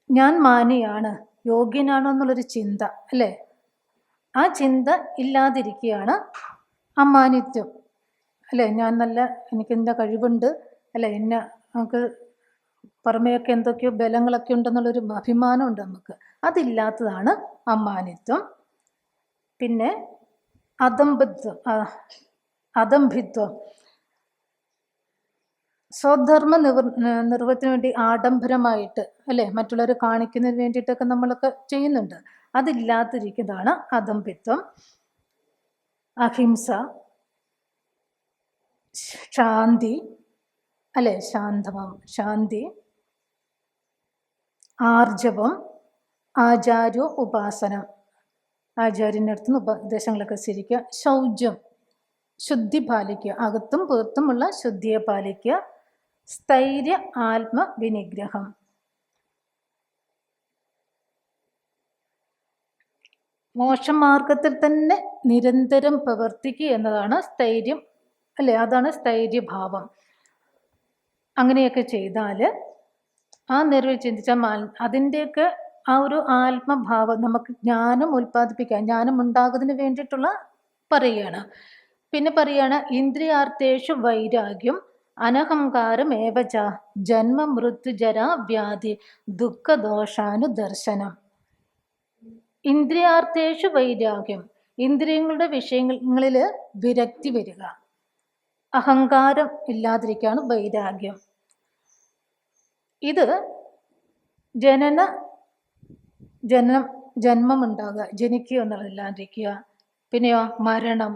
ഞാൻ മാനിയാണ്, യോഗ്യനാണോ എന്നുള്ളൊരു ചിന്ത അല്ലേ? ആ ചിന്ത ഇല്ലാതിരിക്കുകയാണ് അമാനിത്വം അല്ലേ? ഞാൻ എനിക്ക് എന്താ കഴിവുണ്ട് അല്ലേ, നമുക്ക് പുറമേയൊക്കെ എന്തൊക്കെയോ ബലങ്ങളൊക്കെ ഉണ്ടെന്നുള്ളൊരു അഭിമാനമുണ്ട് നമുക്ക്. അതില്ലാത്തതാണ് അമാനിത്വം. പിന്നെ അദംഭിത്വം, സ്വധർമ്മ നിർവഹണത്തിന് വേണ്ടി ആഡംബരമായിട്ട് അല്ലേ, മറ്റുള്ളവരെ കാണിക്കുന്നതിന് വേണ്ടിയിട്ടൊക്കെ നമ്മളൊക്കെ ചെയ്യുന്നുണ്ട്. അതില്ലാതിരിക്കുന്നതാണ് അദംഭിത്വം. അഹിംസ, ശാന്തി അല്ലെ, ശാന്തി, ആർജവം, ആചാര്യോ ഉപാസനം, ആചാര്യൻ്റെ അടുത്ത് നിന്ന് ഉപദേശങ്ങളൊക്കെ സ്വീകരിക്കുക. ശൗചം, ശുദ്ധി പാലിക്കുക, അകത്തും പുറത്തുമുള്ള ശുദ്ധിയെ പാലിക്കുക. സ്ഥൈര്യ, ആത്മവിനിഗ്രഹം. മോക്ഷമാർഗത്തിൽ തന്നെ നിരന്തരം പ്രവർത്തിക്കുക എന്നതാണ് സ്ഥൈര്യം അല്ലേ? അതാണ് സ്ഥൈര്യഭാവം. അങ്ങനെയൊക്കെ ചെയ്താൽ ആ നിറവിൽ ചിന്തിച്ചാൽ അതിൻ്റെയൊക്കെ ആ ഒരു ആത്മഭാവം നമുക്ക് ജ്ഞാനം ഉൽപ്പാദിപ്പിക്കാൻ, ജ്ഞാനം ഉണ്ടാകുന്നതിന് വേണ്ടിയിട്ടുള്ള പറയുകയാണ്. പിന്നെ പറയുകയാണ് ഇന്ദ്രിയാർത്ഥേഷു വൈരാഗ്യം, അനഹങ്കാരം, ഏവച ജന്മ മൃത്യു ജരാ വ്യാധി ദുഃഖദോഷാനുദർശനം. ഇന്ദ്രിയാർത്ഥേഷു വൈരാഗ്യം, ഇന്ദ്രിയങ്ങളുടെ വിഷയങ്ങളിൽ വിരക്തി വരിക, അഹങ്കാരം ഇല്ലാതിരിക്കുകയാണ് വൈരാഗ്യം. ഇത് ജന്മം ഉണ്ടാകുക, ജനിക്കുക എന്നുള്ളതില്ലാതിരിക്കുക. പിന്നെയോ മരണം,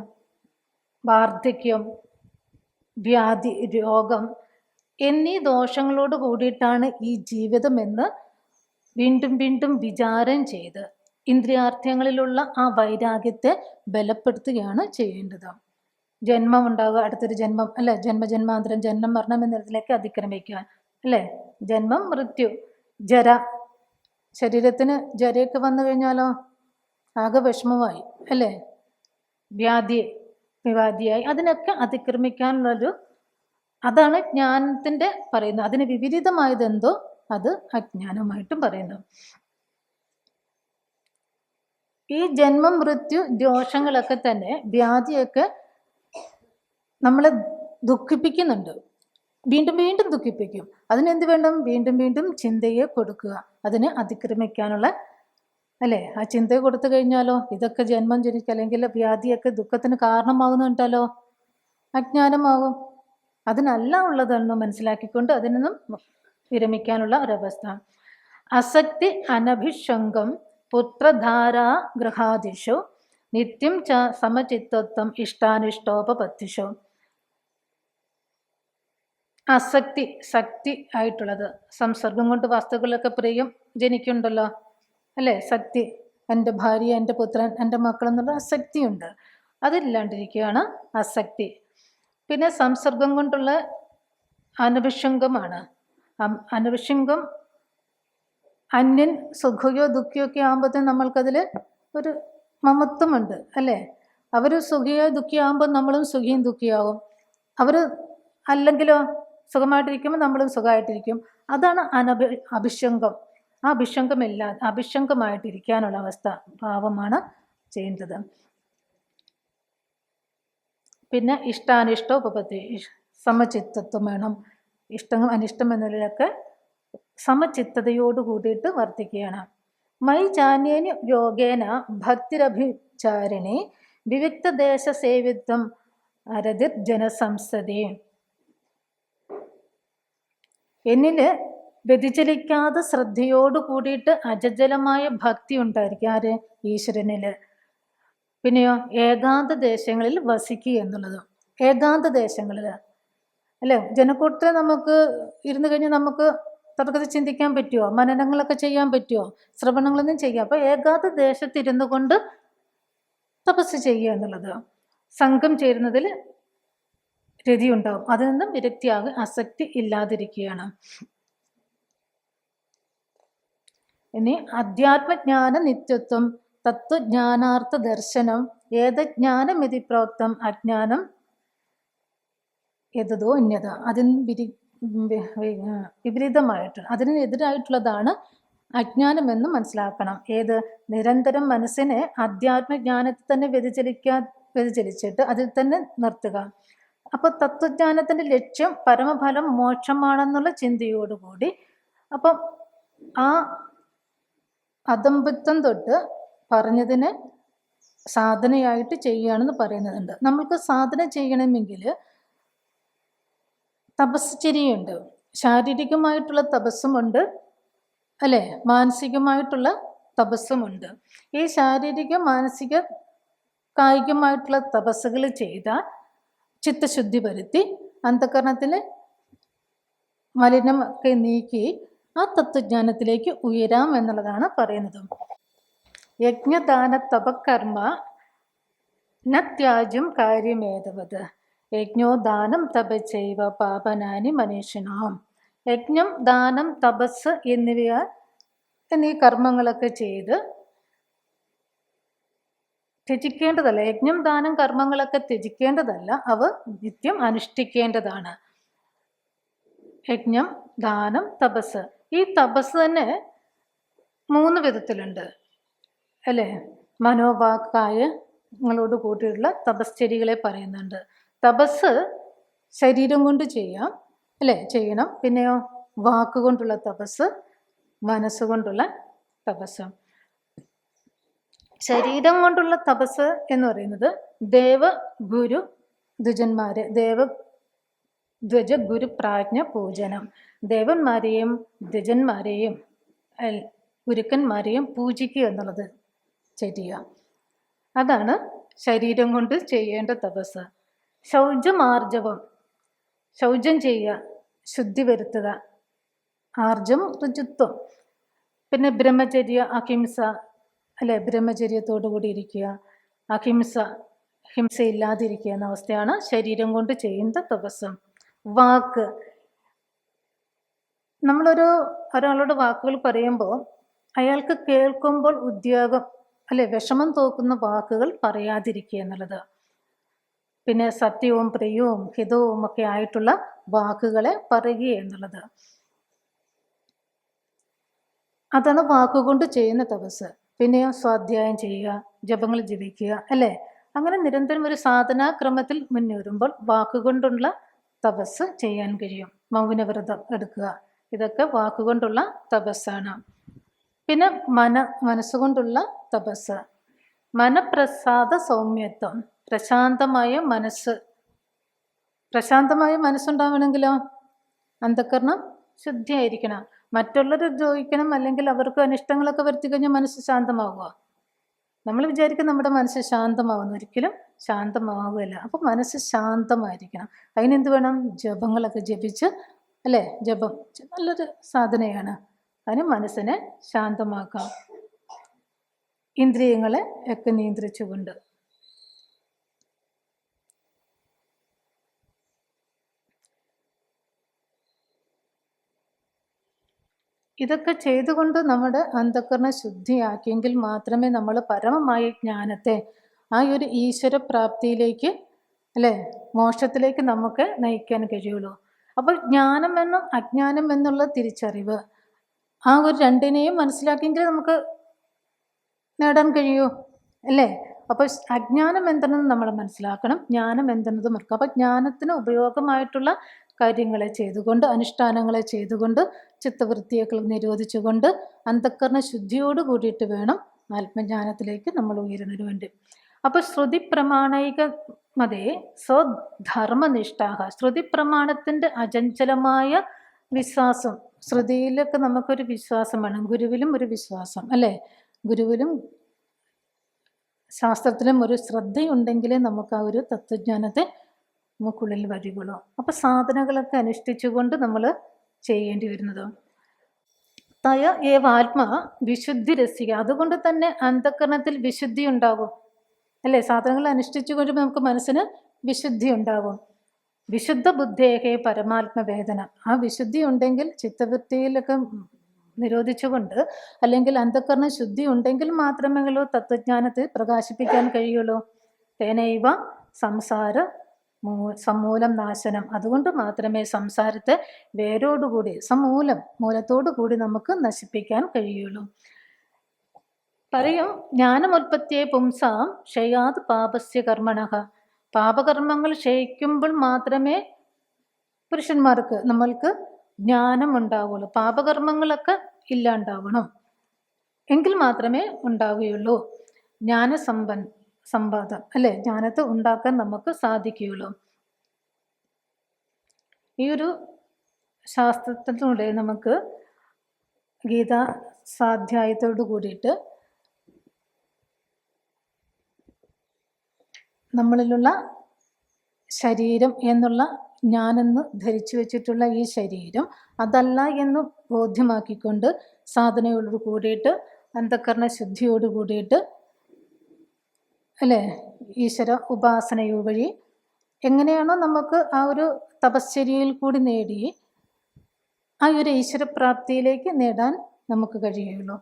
വാർദ്ധക്യം, വ്യാധി, രോഗം എന്നീ ദോഷങ്ങളോട് കൂടിയിട്ടാണ് ഈ ജീവിതമെന്ന് വീണ്ടും വീണ്ടും വിചാരം ചെയ്ത് ഇന്ദ്രിയാർത്ഥ്യങ്ങളിലുള്ള ആ വൈരാഗ്യത്തെ ബലപ്പെടുത്തുകയാണ് ചെയ്യേണ്ടത്. ജന്മം ഉണ്ടാകുക, അടുത്തൊരു ജന്മം അല്ലെ, ജന്മജന്മാന്തരം, ജന്മം മരണം എന്നതിലേക്ക് അതിക്രമിക്കുക അല്ലേ? ജന്മം, മൃത്യു, ജര, ശരീരത്തിന് ജരയൊക്കെ വന്നു കഴിഞ്ഞാലോ ആകെ വിഷമമായി അല്ലേ? വ്യാധിയായി, അതിനൊക്കെ അതിക്രമിക്കാനുള്ളൊരു, അതാണ് ജ്ഞാനത്തിൻ്റെ പറയുന്നത്. അതിന് വിപരീതമായതെന്തോ അത് അജ്ഞാനമായിട്ടും പറയുന്നു. ഈ ജന്മം, മൃത്യു, ദോഷങ്ങളൊക്കെ തന്നെ, വ്യാധിയൊക്കെ നമ്മളെ ദുഃഖിപ്പിക്കുന്നുണ്ട്, വീണ്ടും വീണ്ടും ദുഃഖിപ്പിക്കും. അതിനെന്ത് വേണം? വീണ്ടും വീണ്ടും ചിന്തയെ കൊടുക്കുക, അതിനെ അതിക്രമിക്കാനുള്ള അല്ലേ? ആ ചിന്തയെ കൊടുത്തു കഴിഞ്ഞാലോ ഇതൊക്കെ ജന്മം ജനിക്കുക അല്ലെങ്കിൽ വ്യാധിയൊക്കെ ദുഃഖത്തിന് കാരണമാകുന്നുണ്ടല്ലോ, അജ്ഞാനമാകും. അതിനല്ല ഉള്ളതെന്ന് മനസ്സിലാക്കിക്കൊണ്ട് അതിൽ നിന്നും വിരമിക്കാനുള്ള ഒരവസ്ഥ. അസക്തി, അനഭിഷംഗം, പുത്രധാരാ ഗൃഹാദിഷു നിത്യം ച സമചിത്തത്വം ഇഷ്ടാനിഷ്ടോപപത്തിഷു. അസക്തി, ശക്തി ആയിട്ടുള്ളത്. സംസർഗം കൊണ്ട് വസ്തുക്കളൊക്കെ പ്രിയം ജനിക്കുന്നുണ്ടല്ലോ അല്ലേ? ശക്തി, എൻ്റെ ഭാര്യ, എൻ്റെ പുത്രൻ, എൻ്റെ മക്കൾ എന്നുള്ള അസക്തിയുണ്ട്. അതില്ലാണ്ടിരിക്കുകയാണ് അസക്തി. പിന്നെ സംസർഗം കൊണ്ടുള്ള അനഭിഷംഗമാണ്. അനഭിഷംഗം അന്യൻ സുഖയോ ദുഃഖിയോ ഒക്കെ ആകുമ്പോഴത്തേനും നമ്മൾക്കതിൽ ഒരു മമത്വമുണ്ട് അല്ലേ? അവർ സുഖിയോ ദുഃഖിയാകുമ്പോൾ നമ്മളും സുഖിയും ദുഃഖിയാവും. അവർ അല്ലെങ്കിലോ സുഖമായിട്ടിരിക്കുമ്പോൾ നമ്മളും സുഖമായിട്ടിരിക്കും. അതാണ് അഭിഷംഗം. ആ അഭിഷംഗമായിട്ടിരിക്കാനുള്ള അവസ്ഥ ഭാവമാണ് ചെയ്യേണ്ടത്. പിന്നെ ഇഷ്ടാനിഷ്ടോപപത്തി, സമചിത്തത്വം വേണം. ഇഷ്ടം അനിഷ്ടം എന്നതിലൊക്കെ സമചിത്തതയോട് കൂടിയിട്ട് വർത്തിക്കുകയാണ്. മൈ ചാന്യേന യോഗേന ഭക്തിരഭിചാരിണി വിവിക്തദേശ സേവിത്വം അരതിർ ജനസംസദേ. എന്നിൽ വ്യതിചലിക്കാതെ ശ്രദ്ധയോട് കൂടിയിട്ട് അജജലമായ ഭക്തി ഉണ്ടായിരിക്കും. ആര്? ഈശ്വരനിൽ. പിന്നെയോ ഏകാന്ത ദേശങ്ങളിൽ വസിക്കുക എന്നുള്ളതും. ഏകാന്ത ദേശങ്ങളിൽ അല്ലേ? ജനക്കൂട്ടത്തിൽ നമുക്ക് ഇരുന്ന് കഴിഞ്ഞാൽ നമുക്ക് തുടക്കത്തിൽ ചിന്തിക്കാൻ പറ്റുമോ? മനനങ്ങളൊക്കെ ചെയ്യാൻ പറ്റുമോ? ശ്രവണങ്ങളൊന്നും ചെയ്യാം. അപ്പോൾ ഏകാന്ത ദേശത്തിരുന്നു കൊണ്ട് തപസ് ചെയ്യുക എന്നുള്ളത്. സംഘം ചേരുന്നതിൽ രതി ഉണ്ടാവും. അതിൽ നിന്നും വിരക്തിയാകെ അസക്തി ഇല്ലാതിരിക്കുകയാണ്. ഇനി അധ്യാത്മജ്ഞാന നിത്യത്വം തത്വജ്ഞാനാർത്ഥ ദർശനം ഏതജ്ഞാനമിതി പ്രോക്തം അജ്ഞാനം എതോ അന്യത. അതിന് വിപരീതമായിട്ട് അതിനെതിരായിട്ടുള്ളതാണ് അജ്ഞാനമെന്ന് മനസ്സിലാക്കണം. ഏത്? നിരന്തരം മനസ്സിനെ അധ്യാത്മജ്ഞാനത്തിൽ തന്നെ വ്യതിചലിച്ചിട്ട് അതിൽ തന്നെ നിർത്തുക. അപ്പോൾ തത്വജ്ഞാനത്തിൻ്റെ ലക്ഷ്യം പരമഫലം മോക്ഷമാണെന്നുള്ള ചിന്തയോടുകൂടി അപ്പം ആ അദംബത്വം തൊട്ട് പറഞ്ഞതിനെ സാധനയായിട്ട് ചെയ്യുകയാണെന്ന് പറയുന്നുണ്ട്. നമ്മൾക്ക് സാധന ചെയ്യണമെങ്കിൽ തപസ്ചര്യയുണ്ട്. ശാരീരികമായിട്ടുള്ള തപസ്സുമുണ്ട് അല്ലേ? മാനസികമായിട്ടുള്ള തപസ്സുമുണ്ട്. ഈ ശാരീരിക, മാനസിക, കായികമായിട്ടുള്ള തപസ്സുകൾ ചെയ്താൽ ചിത്തശുദ്ധി വരുത്തി അന്ധകരണത്തിൽ മലിനമൊക്കെ നീക്കി ആ തത്വജ്ഞാനത്തിലേക്ക് ഉയരാം എന്നുള്ളതാണ് പറയുന്നത്. യജ്ഞദാന തപകർമ്മ ന ത്യാജ്യം കാര്യമേതവത് യജ്ഞോദാനം തപചൈവ പാപനാനി മനീഷിനാം. യജ്ഞം, ദാനം, തപസ് എന്നീ കർമ്മങ്ങളൊക്കെ ചെയ്ത് ത്യജിക്കേണ്ടതല്ല. യജ്ഞം, ദാനം, കർമ്മങ്ങളൊക്കെ ത്യജിക്കേണ്ടതല്ല, അവ നിത്യം അനുഷ്ഠിക്കേണ്ടതാണ്. യജ്ഞം, ദാനം, തപസ്. ഈ തപസ് തന്നെ 3 വിധത്തിലുണ്ട് അല്ലേ? മനോവാക്കായങ്ങളോട് കൂടിയുള്ള തപശ്ചര്യകളെ പറയുന്നുണ്ട്. തപസ് ശരീരം കൊണ്ട് ചെയ്യാം അല്ലേ? ചെയ്യണം. പിന്നെയോ വാക്കുകൊണ്ടുള്ള തപസ്, മനസ്സുകൊണ്ടുള്ള തപസ്. ശരീരം കൊണ്ടുള്ള തപസ് എന്ന് പറയുന്നത് ദേവ ഗുരു ദ്വിജന്മാര്, ദ്വജ ഗുരു പ്രാജ്ഞ പൂജനം. ദേവന്മാരെയും ദ്വിജന്മാരെയും ഗുരുക്കന്മാരെയും പൂജിക്കുക എന്നുള്ളത് ചെയ്യുക. അതാണ് ശരീരം കൊണ്ട് ചെയ്യേണ്ട തപസ്. ശൗചമാർജവം, ശൗചം ചെയ്യുക, ശുദ്ധി വരുത്തുക. ആർജം ഋജുത്വം. പിന്നെ ബ്രഹ്മചര്യ, അഹിംസ അല്ലെ? ബ്രഹ്മചര്യത്തോടു കൂടി ഇരിക്കുക, അഹിംസ, ഹിംസയില്ലാതിരിക്കുക എന്ന അവസ്ഥയാണ് ശരീരം കൊണ്ട് ചെയ്യുന്ന തപസ്സും. വാക്ക്, ഒരാളോട് വാക്കുകൾ പറയുമ്പോൾ അയാൾക്ക് കേൾക്കുമ്പോൾ ഉദ്യോഗം അല്ലെ, വിഷമം തോക്കുന്ന വാക്കുകൾ പറയാതിരിക്കുക എന്നുള്ളത്. പിന്നെ സത്യവും പ്രിയവും ഹിതവും ഒക്കെ ആയിട്ടുള്ള വാക്കുകളെ പറയുക എന്നുള്ളത്. അതാണ് വാക്കുകൊണ്ട് ചെയ്യുന്ന തപസ്. പിന്നെയോ സ്വാധ്യായം ചെയ്യുക, ജപങ്ങൾ ജപിക്കുക അല്ലേ? അങ്ങനെ നിരന്തരം ഒരു സാധനാക്രമത്തിൽ മുന്നേറുമ്പോൾ വാക്കുകൊണ്ടുള്ള തപസ് ചെയ്യാൻ കഴിയും. മൗനവ്രതം എടുക്കുക, ഇതൊക്കെ വാക്കുകൊണ്ടുള്ള തപസ്സാണ്. പിന്നെ മനസ്സുകൊണ്ടുള്ള തപസ്. മനപ്രസാദ സൗമ്യത്വം, പ്രശാന്തമായ മനസ്സുണ്ടാവണമെങ്കിലോ അന്ധകരണം ശുദ്ധിയായിരിക്കണം. മറ്റുള്ളവർ ദ്രോഹിക്കണം അല്ലെങ്കിൽ അവർക്ക് അനിഷ്ടങ്ങളൊക്കെ വരുത്തി കഴിഞ്ഞാൽ മനസ്സ് ശാന്തമാവുക. നമ്മൾ വിചാരിക്കും നമ്മുടെ മനസ്സ് ശാന്തമാവുന്നു, ഒരിക്കലും ശാന്തമാവുകയില്ല. അപ്പം മനസ്സ് ശാന്തമായിരിക്കണം. അതിനെന്ത് വേണം? ജപങ്ങളൊക്കെ ജപിച്ച്, അല്ലേ? ജപം നല്ലൊരു സാധനയാണ്. അതിന് മനസ്സിനെ ശാന്തമാക്കാം, ഇന്ദ്രിയങ്ങളെ ഒക്കെ നിയന്ത്രിച്ചുകൊണ്ട്. ഇതൊക്കെ ചെയ്തുകൊണ്ട് നമ്മുടെ അന്ധകരണ ശുദ്ധിയാക്കിയെങ്കിൽ മാത്രമേ നമ്മൾ പരമമായ ജ്ഞാനത്തെ, ആ ഒരു ഈശ്വരപ്രാപ്തിയിലേക്ക്, അല്ലേ, മോക്ഷത്തിലേക്ക് നമുക്ക് നയിക്കാൻ കഴിയുള്ളൂ. അപ്പോൾ ജ്ഞാനം എന്നും അജ്ഞാനം എന്നുള്ള തിരിച്ചറിവ്, ആ ഒരു രണ്ടിനെയും മനസ്സിലാക്കിയെങ്കിൽ നമുക്ക് നേടാൻ കഴിയൂ, അല്ലേ? അപ്പോൾ അജ്ഞാനം എന്തെന്ന് നമ്മൾ മനസ്സിലാക്കണം, ജ്ഞാനം എന്തെന്നത് മറക്കുക. അപ്പോൾ ജ്ഞാനത്തിന് ഉപയോഗമായിട്ടുള്ള കാര്യങ്ങളെ ചെയ്തുകൊണ്ട്, അനുഷ്ഠാനങ്ങളെ ചെയ്തുകൊണ്ട്, ചിത്തവൃത്തിയൊക്കെ നിരോധിച്ചുകൊണ്ട്, അന്ധക്കരണ ശുദ്ധിയോട് കൂടിയിട്ട് വേണം ആത്മജ്ഞാനത്തിലേക്ക് നമ്മൾ ഉയരുന്നതിന് വേണ്ടി. അപ്പോൾ ശ്രുതി പ്രമാണിക മതേ സ്വധർമ്മനിഷ്ഠാഹ, ശ്രുതി പ്രമാണത്തിൻ്റെ അചഞ്ചലമായ വിശ്വാസം. ശ്രുതിയിലൊക്കെ നമുക്കൊരു വിശ്വാസം വേണം, ഗുരുവിലും ഒരു വിശ്വാസം, അല്ലേ? ഗുരുവിലും ശാസ്ത്രത്തിലും ഒരു ശ്രദ്ധയുണ്ടെങ്കിലേ നമുക്ക് ആ ഒരു തത്വജ്ഞാനത്തെ നമുക്കുള്ളിൽ വരികയുള്ളൂ. അപ്പോൾ സാധനകളൊക്കെ അനുഷ്ഠിച്ചുകൊണ്ട് നമ്മൾ ചെയ്യേണ്ടി വരുന്നത്. തയ ഏവ ആത്മ വിശുദ്ധി രസിക, അതുകൊണ്ട് തന്നെ അന്ധകരണത്തിൽ വിശുദ്ധി ഉണ്ടാകും, അല്ലേ? സാധനങ്ങൾ അനുഷ്ഠിച്ചു കഴിയുമ്പോൾ നമുക്ക് മനസ്സിന് വിശുദ്ധി ഉണ്ടാകും. വിശുദ്ധ ബുദ്ധേഹേ പരമാത്മവേദന, ആ വിശുദ്ധി ഉണ്ടെങ്കിൽ, ചിത്തവൃത്തിയിലൊക്കെ നിരോധിച്ചുകൊണ്ട്, അല്ലെങ്കിൽ അന്ധകരണ ശുദ്ധി ഉണ്ടെങ്കിൽ മാത്രമേ തത്വജ്ഞാനത്തെ പ്രകാശിപ്പിക്കാൻ കഴിയുള്ളൂ. തേനൈവ സംസാര സമൂലം നാശനം, അതുകൊണ്ട് മാത്രമേ സംസാരത്തെ വേരോടുകൂടി, മൂലത്തോടു കൂടി നമുക്ക് നശിപ്പിക്കാൻ കഴിയുള്ളൂ. പറയും, ജ്ഞാനമുൽപ്പത്തിയെ പുംസാം ക്ഷയാത് പാപസ്യ കർമ്മണഃ, പാപകർമ്മങ്ങൾ ക്ഷയിക്കുമ്പോൾ മാത്രമേ പുരുഷന്മാർക്ക്, നമ്മൾക്ക് ജ്ഞാനം ഉണ്ടാവുള്ളൂ. പാപകർമ്മങ്ങളൊക്കെ ഇല്ലാണ്ടാവണം, എങ്കിൽ മാത്രമേ ഉണ്ടാവുകയുള്ളൂ സമ്പാദം, അല്ലേ? ജ്ഞാനത്തെ ഉണ്ടാക്കാൻ നമുക്ക് സാധിക്കുകയുള്ളൂ. ഈ ഒരു ശാസ്ത്രത്തിലൂടെ നമുക്ക് ഗീതാ സ്വാധ്യായത്തോട് കൂടിയിട്ട് നമ്മളിലുള്ള ശരീരം എന്നുള്ള ഞാനെന്ന് ധരിച്ചു വെച്ചിട്ടുള്ള ഈ ശരീരം അതല്ല എന്ന് ബോധ്യമാക്കിക്കൊണ്ട്, സാധനയോട് കൂടിയിട്ട്, അന്ധകരണ ശുദ്ധിയോട് കൂടിയിട്ട്, അല്ലേ, ഈശ്വര ഉപാസനയോ വഴി എങ്ങനെയാണോ നമുക്ക് ആ ഒരു തപശ്ചര്യയിൽ കൂടി നേടി ആ ഒരു ഈശ്വരപ്രാപ്തിയിലേക്ക് നേടാൻ നമുക്ക് കഴിയുള്ളൂ.